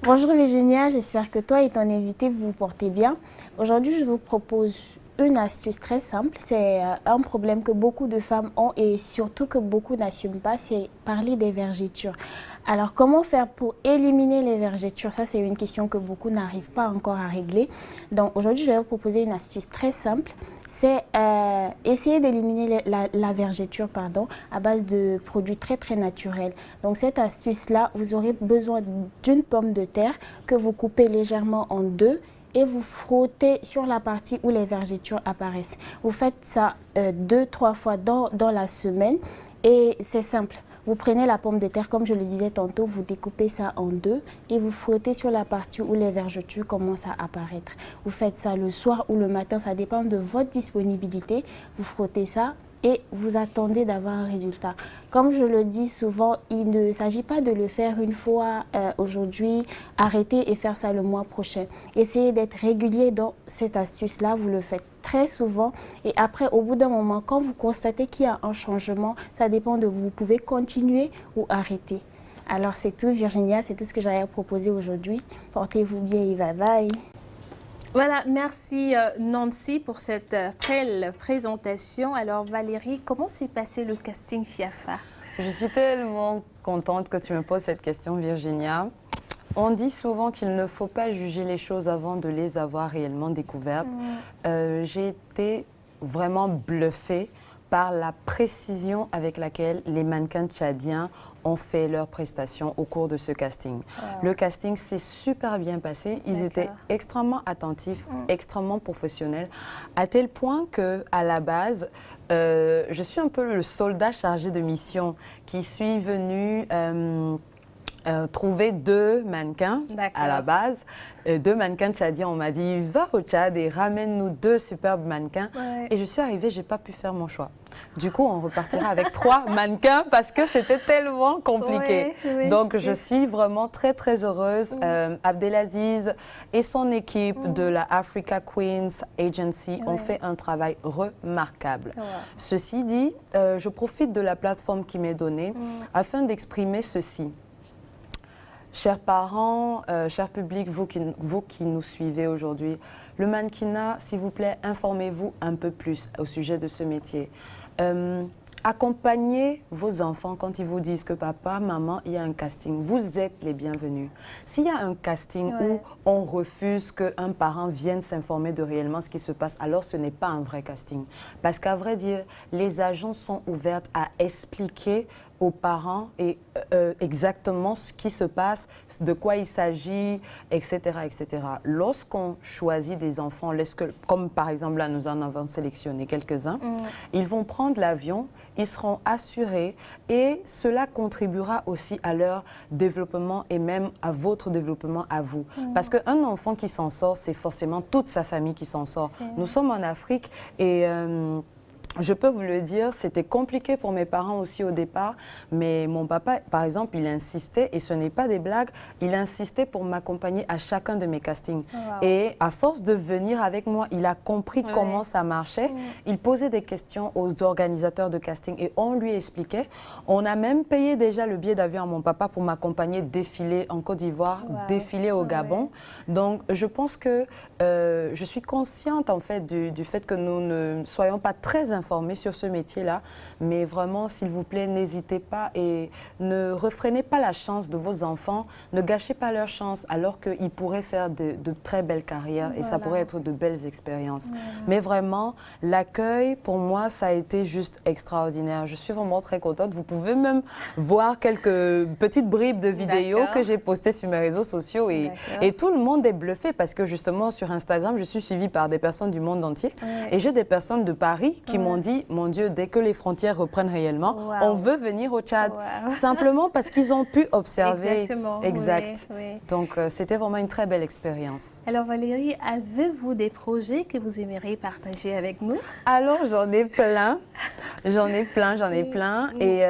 Bonjour Virginia, j'espère que toi et ton invité vous portez bien. Aujourd'hui, je vous propose une astuce très simple. C'est un problème que beaucoup de femmes ont et surtout que beaucoup n'assument pas, c'est parler des vergetures. Alors, comment faire pour éliminer les vergetures? Ça, c'est une question que beaucoup n'arrivent pas encore à régler. Donc, aujourd'hui, je vais vous proposer une astuce très simple. C'est essayer d'éliminer la vergeture à base de produits très, très naturels. Donc, cette astuce-là, vous aurez besoin d'une pomme de terre que vous coupez légèrement en deux et vous frottez sur la partie où les vergetures apparaissent. Vous faites ça 2-3 fois dans la semaine et c'est simple. Vous prenez la pomme de terre, comme je le disais tantôt, vous découpez ça en deux et vous frottez sur la partie où les vergetures commencent à apparaître. Vous faites ça le soir ou le matin, ça dépend de votre disponibilité. Vous frottez ça et vous attendez d'avoir un résultat. Comme je le dis souvent, il ne s'agit pas de le faire une fois aujourd'hui, arrêter et faire ça le mois prochain. Essayez d'être régulier dans cette astuce-là, vous le faites très souvent et après, au bout d'un moment, quand vous constatez qu'il y a un changement, ça dépend de vous. Vous pouvez continuer ou arrêter. Alors c'est tout Virginia, c'est tout ce que j'avais à proposer aujourd'hui. Portez-vous bien et bye bye. Voilà, merci Nancy pour cette belle présentation. Alors Valérie, comment s'est passé le casting FIAFA? Je suis tellement contente que tu me poses cette question, Virginia. On dit souvent qu'il ne faut pas juger les choses avant de les avoir réellement découvertes. J'ai été vraiment bluffée par la précision avec laquelle les mannequins tchadiens ont fait leurs prestations au cours de ce casting. Wow. Le casting s'est super bien passé. Ils étaient extrêmement attentifs, extrêmement professionnels, à tel point qu'à la base, je suis un peu le soldat chargé de mission qui suis venu trouver 2 mannequins à la base. 2 mannequins tchadiens. On m'a dit, va au Tchad et ramène-nous 2 superbes mannequins. Ouais. Et je suis arrivée, je n'ai pas pu faire mon choix. Du coup, on repartira avec 3 mannequins parce que c'était tellement compliqué. Donc, je suis vraiment très, très heureuse. Abdelaziz et son équipe de la Africa Queens Agency ont fait un travail remarquable. Ceci dit, je profite de la plateforme qui m'est donnée afin d'exprimer ceci. Chers parents, cher public, vous qui nous suivez aujourd'hui, le mannequinat, s'il vous plaît, informez-vous un peu plus au sujet de ce métier. Accompagnez vos enfants quand ils vous disent que papa, maman, il y a un casting. Vous êtes les bienvenus. S'il y a un casting où on refuse qu'un parent vienne s'informer de réellement ce qui se passe, alors ce n'est pas un vrai casting. Parce qu'à vrai dire, les agences sont ouvertes à expliquer aux parents et exactement ce qui se passe, de quoi il s'agit, etc., etc. Lorsqu'on choisit des enfants, comme par exemple là nous en avons sélectionné quelques-uns, ils vont prendre l'avion, ils seront assurés et cela contribuera aussi à leur développement et même à votre développement à vous. Parce qu'un enfant qui s'en sort, c'est forcément toute sa famille qui s'en sort. Nous sommes en Afrique et je peux vous le dire, c'était compliqué pour mes parents aussi au départ, mais mon papa, par exemple, il insistait, et ce n'est pas des blagues, il insistait pour m'accompagner à chacun de mes castings. Et à force de venir avec moi, il a compris comment ça marchait. Il posait des questions aux organisateurs de casting et on lui expliquait. On a même payé déjà le billet d'avion à mon papa pour m'accompagner défiler en Côte d'Ivoire, défiler au Gabon. Donc, je pense que je suis consciente en fait du fait que nous ne soyons pas très informés sur ce métier-là, mais vraiment, s'il vous plaît, n'hésitez pas et ne refrénez pas la chance de vos enfants, ne gâchez pas leur chance alors qu'ils pourraient faire de très belles carrières et ça pourrait être de belles expériences. Mais vraiment, l'accueil, pour moi, ça a été juste extraordinaire. Je suis vraiment très contente. Vous pouvez même voir quelques petites bribes de vidéos que j'ai postées sur mes réseaux sociaux et tout le monde est bluffé parce que justement, sur Instagram, je suis suivie par des personnes du monde entier et j'ai des personnes de Paris qui m'ont dit, mon Dieu, dès que les frontières reprennent réellement, on veut venir au Tchad. Simplement parce qu'ils ont pu observer. Exactement. Exact. Donc, c'était vraiment une très belle expérience. Alors Valérie, avez-vous des projets que vous aimeriez partager avec nous? Alors, j'en ai plein. J'en ai plein. Et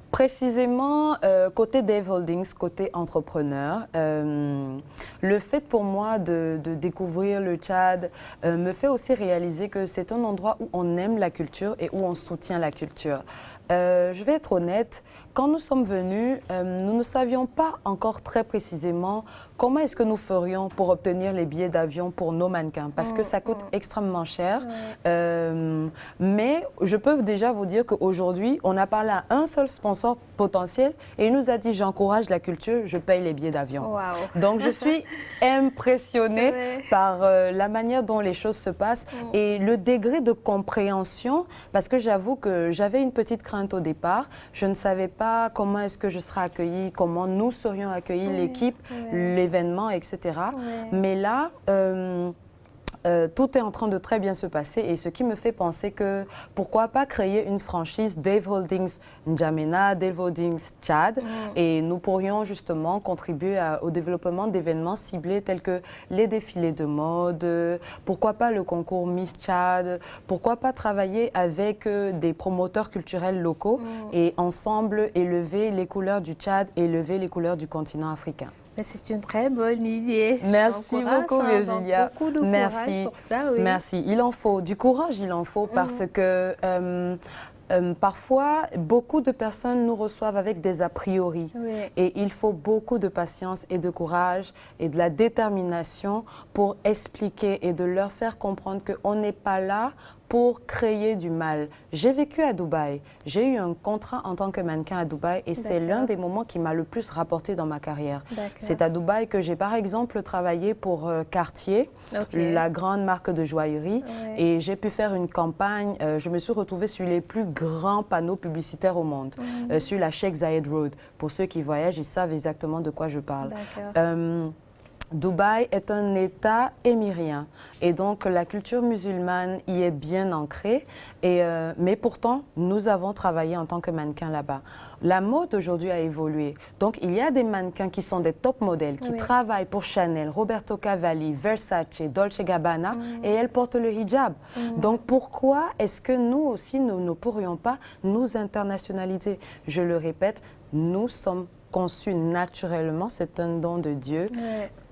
précisément, côté Dave Holdings, côté entrepreneur, le fait pour moi de découvrir le Tchad me fait aussi réaliser que c'est un endroit où on aime la culture et où on soutient la culture. Je vais être honnête, quand nous sommes venus, nous ne savions pas encore très précisément comment est-ce que nous ferions pour obtenir les billets d'avion pour nos mannequins, parce que ça coûte extrêmement cher. Mais je peux déjà vous dire qu'aujourd'hui, on a parlé à un seul sponsor sponsor potentiel et il nous a dit j'encourage la culture, je paye les billets d'avion. Wow. Donc je suis impressionnée par la manière dont les choses se passent et le degré de compréhension, parce que j'avoue que j'avais une petite crainte au départ. Je ne savais pas comment est-ce que je serais accueillie, comment nous serions accueillis, l'équipe, l'événement, etc. Mais là, tout est en train de très bien se passer et ce qui me fait penser que pourquoi pas créer une franchise Dave Holdings N'Djamena, Dave Holdings Tchad et nous pourrions justement contribuer au développement d'événements ciblés tels que les défilés de mode, pourquoi pas le concours Miss Tchad, pourquoi pas travailler avec des promoteurs culturels locaux et ensemble élever les couleurs du Tchad, élever les couleurs du continent africain. C'est une très bonne idée. Merci beaucoup Virginia. Beaucoup de courage pour ça. Oui. Merci. Il en faut du courage, il en faut parce que parfois beaucoup de personnes nous reçoivent avec des a priori et il faut beaucoup de patience et de courage et de la détermination pour expliquer et de leur faire comprendre qu'on n'est pas là pour créer du mal. J'ai vécu à Dubaï. J'ai eu un contrat en tant que mannequin à Dubaï et c'est l'un des moments qui m'a le plus rapporté dans ma carrière. C'est à Dubaï que j'ai par exemple travaillé pour Cartier, la grande marque de joaillerie, et j'ai pu faire une campagne. Je me suis retrouvée sur les plus grands panneaux publicitaires au monde, sur la Sheikh Zayed Road. Pour ceux qui voyagent, ils savent exactement de quoi je parle. Dubaï est un État émirien et donc la culture musulmane y est bien ancrée, mais pourtant nous avons travaillé en tant que mannequins là-bas. La mode aujourd'hui a évolué, donc il y a des mannequins qui sont des top modèles, qui travaillent pour Chanel, Roberto Cavalli, Versace, Dolce Gabbana et elles portent le hijab. Donc pourquoi est-ce que nous aussi nous ne pourrions pas nous internationaliser? Je le répète, nous sommes conçus naturellement, c'est un don de Dieu.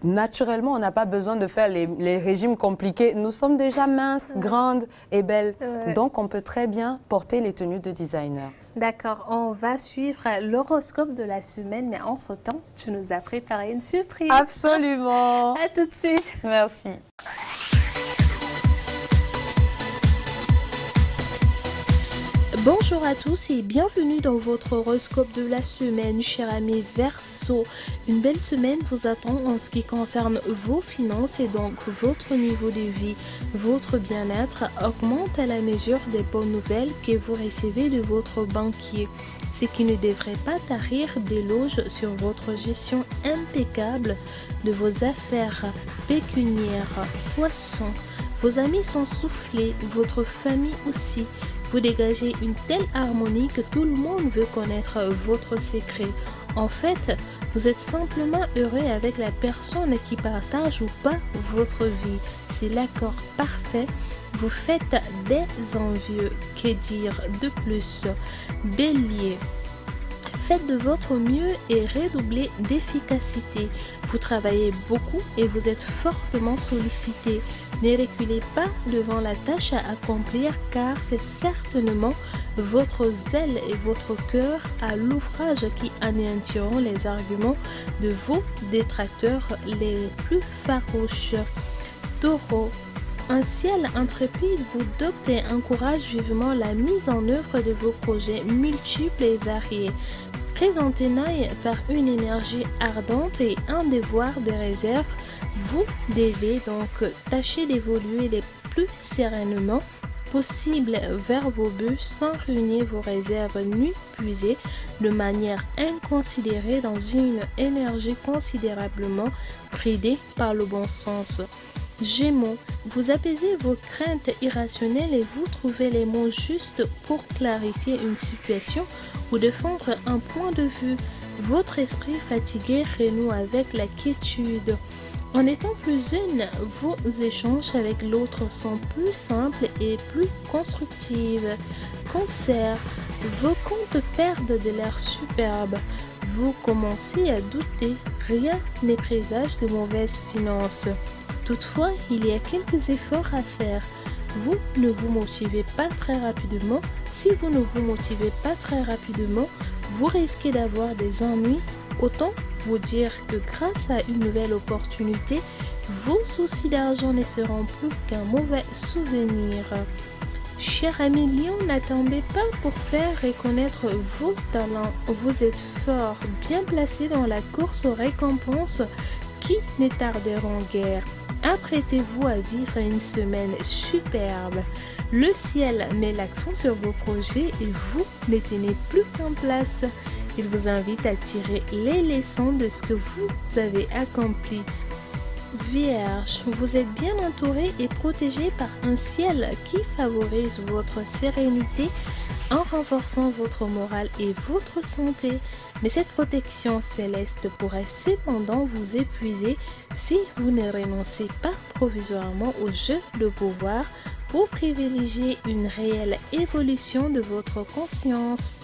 Naturellement, on n'a pas besoin de faire les régimes compliqués. Nous sommes déjà minces, grandes et belles. Donc, on peut très bien porter les tenues de designer. D'accord, on va suivre l'horoscope de la semaine, mais entre-temps, tu nous as préparé une surprise. Absolument. À tout de suite. Merci. Bonjour à tous et bienvenue dans votre horoscope de la semaine, chers amis Verseau. Une belle semaine vous attend en ce qui concerne vos finances et donc votre niveau de vie. Votre bien-être augmente à la mesure des bonnes nouvelles que vous recevez de votre banquier, ce qui ne devrait pas tarir d'éloges sur votre gestion impeccable de vos affaires pécuniaires. Poissons, vos amis sont soufflés, votre famille aussi. Vous dégagez une telle harmonie que tout le monde veut connaître votre secret. En fait, vous êtes simplement heureux avec la personne qui partage ou pas votre vie. C'est l'accord parfait. Vous faites des envieux. Que dire de plus? Bélier. Faites de votre mieux et redoublez d'efficacité. Vous travaillez beaucoup et vous êtes fortement sollicité. Ne reculez pas devant la tâche à accomplir car c'est certainement votre zèle et votre cœur à l'ouvrage qui anéantiront les arguments de vos détracteurs les plus farouches. Taureau. Un ciel intrépide vous dote et encourage vivement la mise en œuvre de vos projets multiples et variés. Pris en tenaille par une énergie ardente et un devoir de réserve, vous devez donc tâcher d'évoluer le plus sereinement possible vers vos buts sans ruiner vos réserves ni puiser de manière inconsidérée dans une énergie considérablement bridée par le bon sens. Gémeaux, vous apaisez vos craintes irrationnelles et vous trouvez les mots justes pour clarifier une situation ou défendre un point de vue. Votre esprit fatigué renoue avec la quiétude. En étant plus jeune, vos échanges avec l'autre sont plus simples et plus constructifs. Cancer, vos comptes perdent de l'air superbe. Vous commencez à douter, rien n'est présage de mauvaises finances. Toutefois, il y a quelques efforts à faire. Vous ne vous motivez pas très rapidement. Si vous ne vous motivez pas très rapidement, vous risquez d'avoir des ennuis. Autant vous dire que grâce à une nouvelle opportunité, vos soucis d'argent ne seront plus qu'un mauvais souvenir. Cher ami Lion, n'attendez pas pour faire reconnaître vos talents. Vous êtes fort, bien placé dans la course aux récompenses qui ne tarderont guère. Apprêtez-vous à vivre une semaine superbe. Le ciel met l'accent sur vos projets et vous ne tenez plus qu'en place. Il vous invite à tirer les leçons de ce que vous avez accompli. Vierge, vous êtes bien entouré et protégé par un ciel qui favorise votre sérénité en renforçant votre morale et votre santé. Mais cette protection céleste pourrait cependant vous épuiser si vous ne renoncez pas provisoirement au jeu de pouvoir pour privilégier une réelle évolution de votre conscience.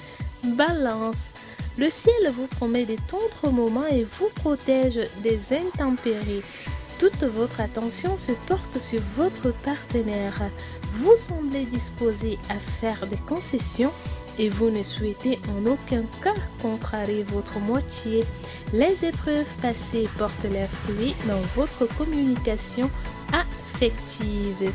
Balance. Le ciel vous promet des tendres moments et vous protège des intempéries. Toute votre attention se porte sur votre partenaire. Vous semblez disposé à faire des concessions et vous ne souhaitez en aucun cas contrarier votre moitié. Les épreuves passées portent leurs fruits dans votre communication affective.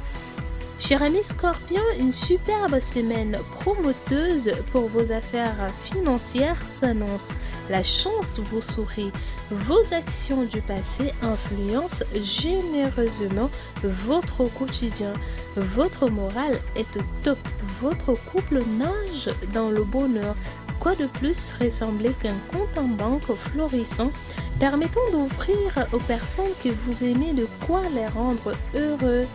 Cher ami Scorpion, une superbe semaine promoteuse pour vos affaires financières s'annonce. La chance vous sourit. Vos actions du passé influencent généreusement votre quotidien. Votre morale est au top. Votre couple nage dans le bonheur. Quoi de plus ressembler qu'un compte en banque florissant permettant d'offrir aux personnes que vous aimez de quoi les rendre heureux.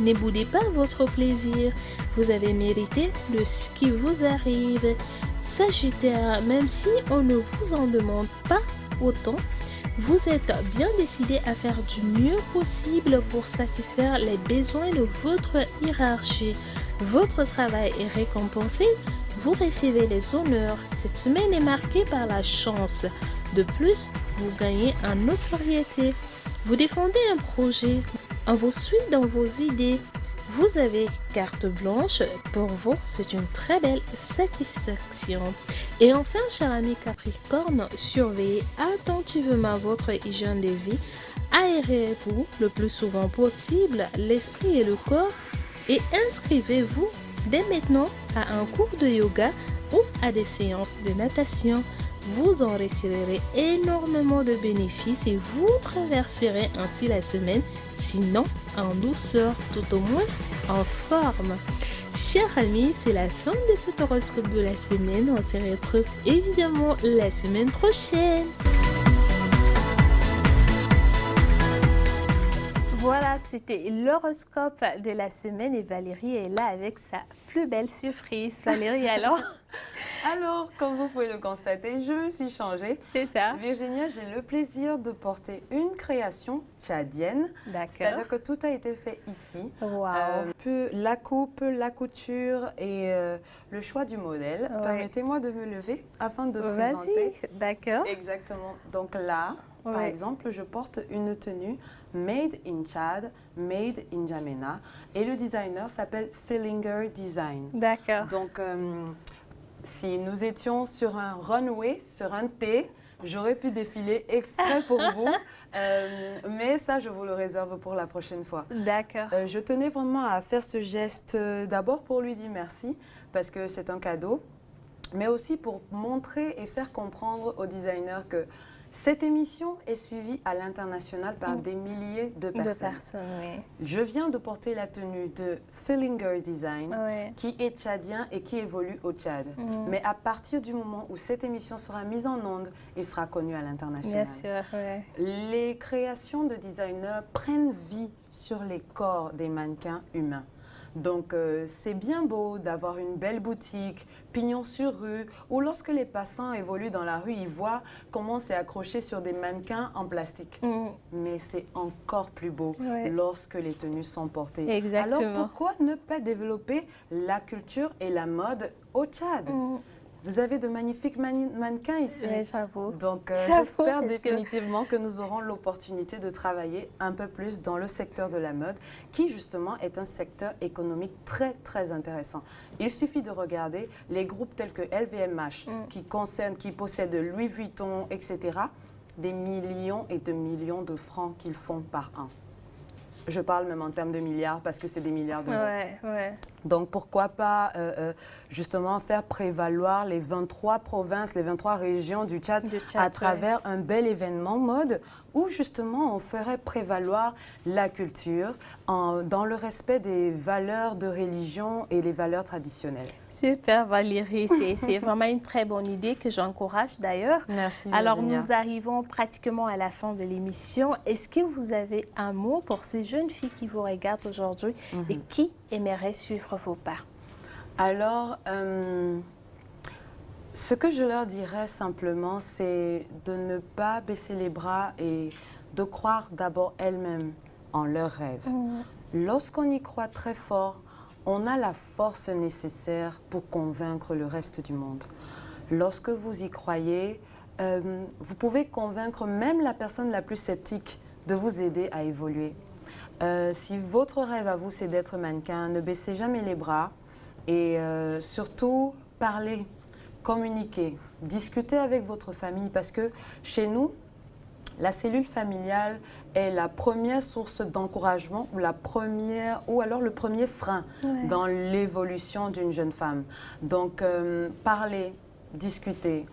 Ne boudez pas votre plaisir, vous avez mérité de ce qui vous arrive. Sagittaire, même si on ne vous en demande pas autant, vous êtes bien décidé à faire du mieux possible pour satisfaire les besoins de votre hiérarchie. Votre travail est récompensé, vous recevez les honneurs. Cette semaine est marquée par la chance. De plus, vous gagnez en notoriété. Vous défendez un projet. On vous suit dans vos idées. Vous avez carte blanche. Pour vous, c'est une très belle satisfaction. Et enfin, cher ami Capricorne, surveillez attentivement votre hygiène de vie. Aérez-vous le plus souvent possible l'esprit et le corps et inscrivez-vous dès maintenant à un cours de yoga ou à des séances de natation. Vous en retirerez énormément de bénéfices et vous traverserez ainsi la semaine, sinon en douceur, tout au moins en forme. Chers amis, c'est la fin de cet horoscope de la semaine. On se retrouve évidemment la semaine prochaine. Voilà, c'était l'horoscope de la semaine et Valérie est là avec sa plus belle surprise. Valérie, alors? Alors, comme vous pouvez le constater, je me suis changée. C'est ça. Virginia, j'ai le plaisir de porter une création tchadienne. D'accord. C'est-à-dire que tout a été fait ici. Wow. La coupe, la couture et le choix du modèle. Ouais. Permettez-moi de me lever afin de présenter. Vas-y, d'accord. Exactement. Donc là, par exemple, je porte une tenue Made in Tchad, Made in N'Djamena. Et le designer s'appelle Fillinger Design. D'accord. Donc, si nous étions sur un runway, sur un T, j'aurais pu défiler exprès pour vous. Mais ça, je vous le réserve pour la prochaine fois. D'accord. Je tenais vraiment à faire ce geste d'abord pour lui dire merci, parce que c'est un cadeau, mais aussi pour montrer et faire comprendre aux designers que cette émission est suivie à l'international par des milliers de personnes. Oui. Je viens de porter la tenue de Fillinger Design, qui est tchadien et qui évolue au Tchad. Mais à partir du moment où cette émission sera mise en onde, il sera connu à l'international. Bien sûr, Les créations de designers prennent vie sur les corps des mannequins humains. Donc, c'est bien beau d'avoir une belle boutique, pignon sur rue, ou lorsque les passants évoluent dans la rue, ils voient comment c'est accroché sur des mannequins en plastique. Mais c'est encore plus beau lorsque les tenues sont portées. Exactement. Alors, pourquoi ne pas développer la culture et la mode au Tchad? Vous avez de magnifiques mannequins ici. Oui, j'avoue. Donc, j'espère définitivement que nous aurons l'opportunité de travailler un peu plus dans le secteur de la mode, qui justement est un secteur économique très, très intéressant. Il suffit de regarder les groupes tels que LVMH, qui possèdent Louis Vuitton, etc., des millions et de millions de francs qu'ils font par an. Je parle même en termes de milliards parce que c'est des milliards d'euros. Ouais. Donc pourquoi pas justement faire prévaloir les 23 provinces, les 23 régions du Tchad à travers un bel événement mode où justement on ferait prévaloir la culture dans le respect des valeurs de religion et les valeurs traditionnelles. Super Valérie, c'est vraiment une très bonne idée que j'encourage d'ailleurs. Merci Virginia. Alors nous arrivons pratiquement à la fin de l'émission. Est-ce que vous avez un mot pour ces jeunes filles qui vous regardent aujourd'hui et qui aimeraient suivre vos pas? Alors, ce que je leur dirais simplement, c'est de ne pas baisser les bras et de croire d'abord elles-mêmes en leurs rêves. Lorsqu'on y croit très fort, on a la force nécessaire pour convaincre le reste du monde. Lorsque vous y croyez, vous pouvez convaincre même la personne la plus sceptique de vous aider à évoluer. Si votre rêve à vous, c'est d'être mannequin, ne baissez jamais les bras et surtout parlez, communiquez, discutez avec votre famille parce que chez nous, la cellule familiale est la première source d'encouragement ou alors le premier frein dans l'évolution d'une jeune femme. Donc, parlez, discutez.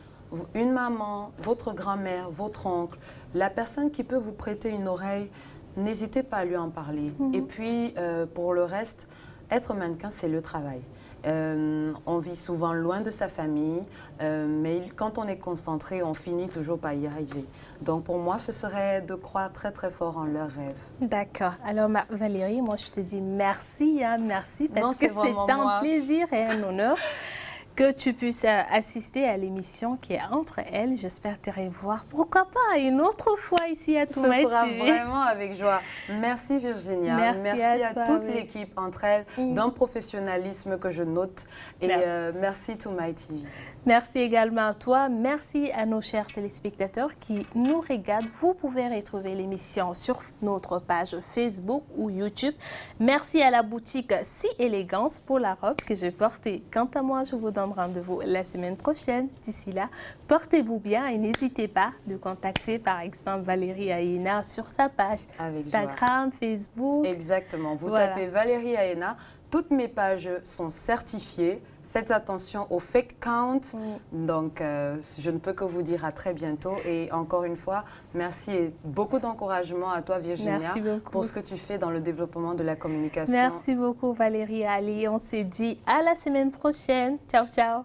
Une maman, votre grand-mère, votre oncle, la personne qui peut vous prêter une oreille, n'hésitez pas à lui en parler. Et puis, pour le reste, être mannequin, c'est le travail. On vit souvent loin de sa famille, mais quand on est concentré, on finit toujours par y arriver. Donc pour moi, ce serait de croire très très fort en leurs rêves. D'accord. Alors Valérie, moi je te dis merci, merci parce que c'est un plaisir et un honneur que tu puisses assister à l'émission qui est Entre elles. J'espère te revoir. Pourquoi pas une autre fois ici à Toumba TV. Ce sera vraiment avec joie. Merci Virginia. Merci à toute l'équipe Entre elles d'un professionnalisme que je note. Et merci Toumba TV. Merci également à toi. Merci à nos chers téléspectateurs qui nous regardent. Vous pouvez retrouver l'émission sur notre page Facebook ou YouTube. Merci à la boutique Si Élégance pour la robe que j'ai portée. Quant à moi, je vous donne rendez-vous la semaine prochaine. D'ici là, portez-vous bien et n'hésitez pas de contacter par exemple Valérie Aïna sur sa page Instagram, Facebook. Exactement. Vous tapez Valérie Aïna. Toutes mes pages sont certifiées. Faites attention au fake count. Donc, je ne peux que vous dire à très bientôt. Et encore une fois, merci et beaucoup d'encouragement à toi, Virginia, pour ce que tu fais dans le développement de la communication. Merci beaucoup, Valérie. Allez, on se dit à la semaine prochaine. Ciao, ciao.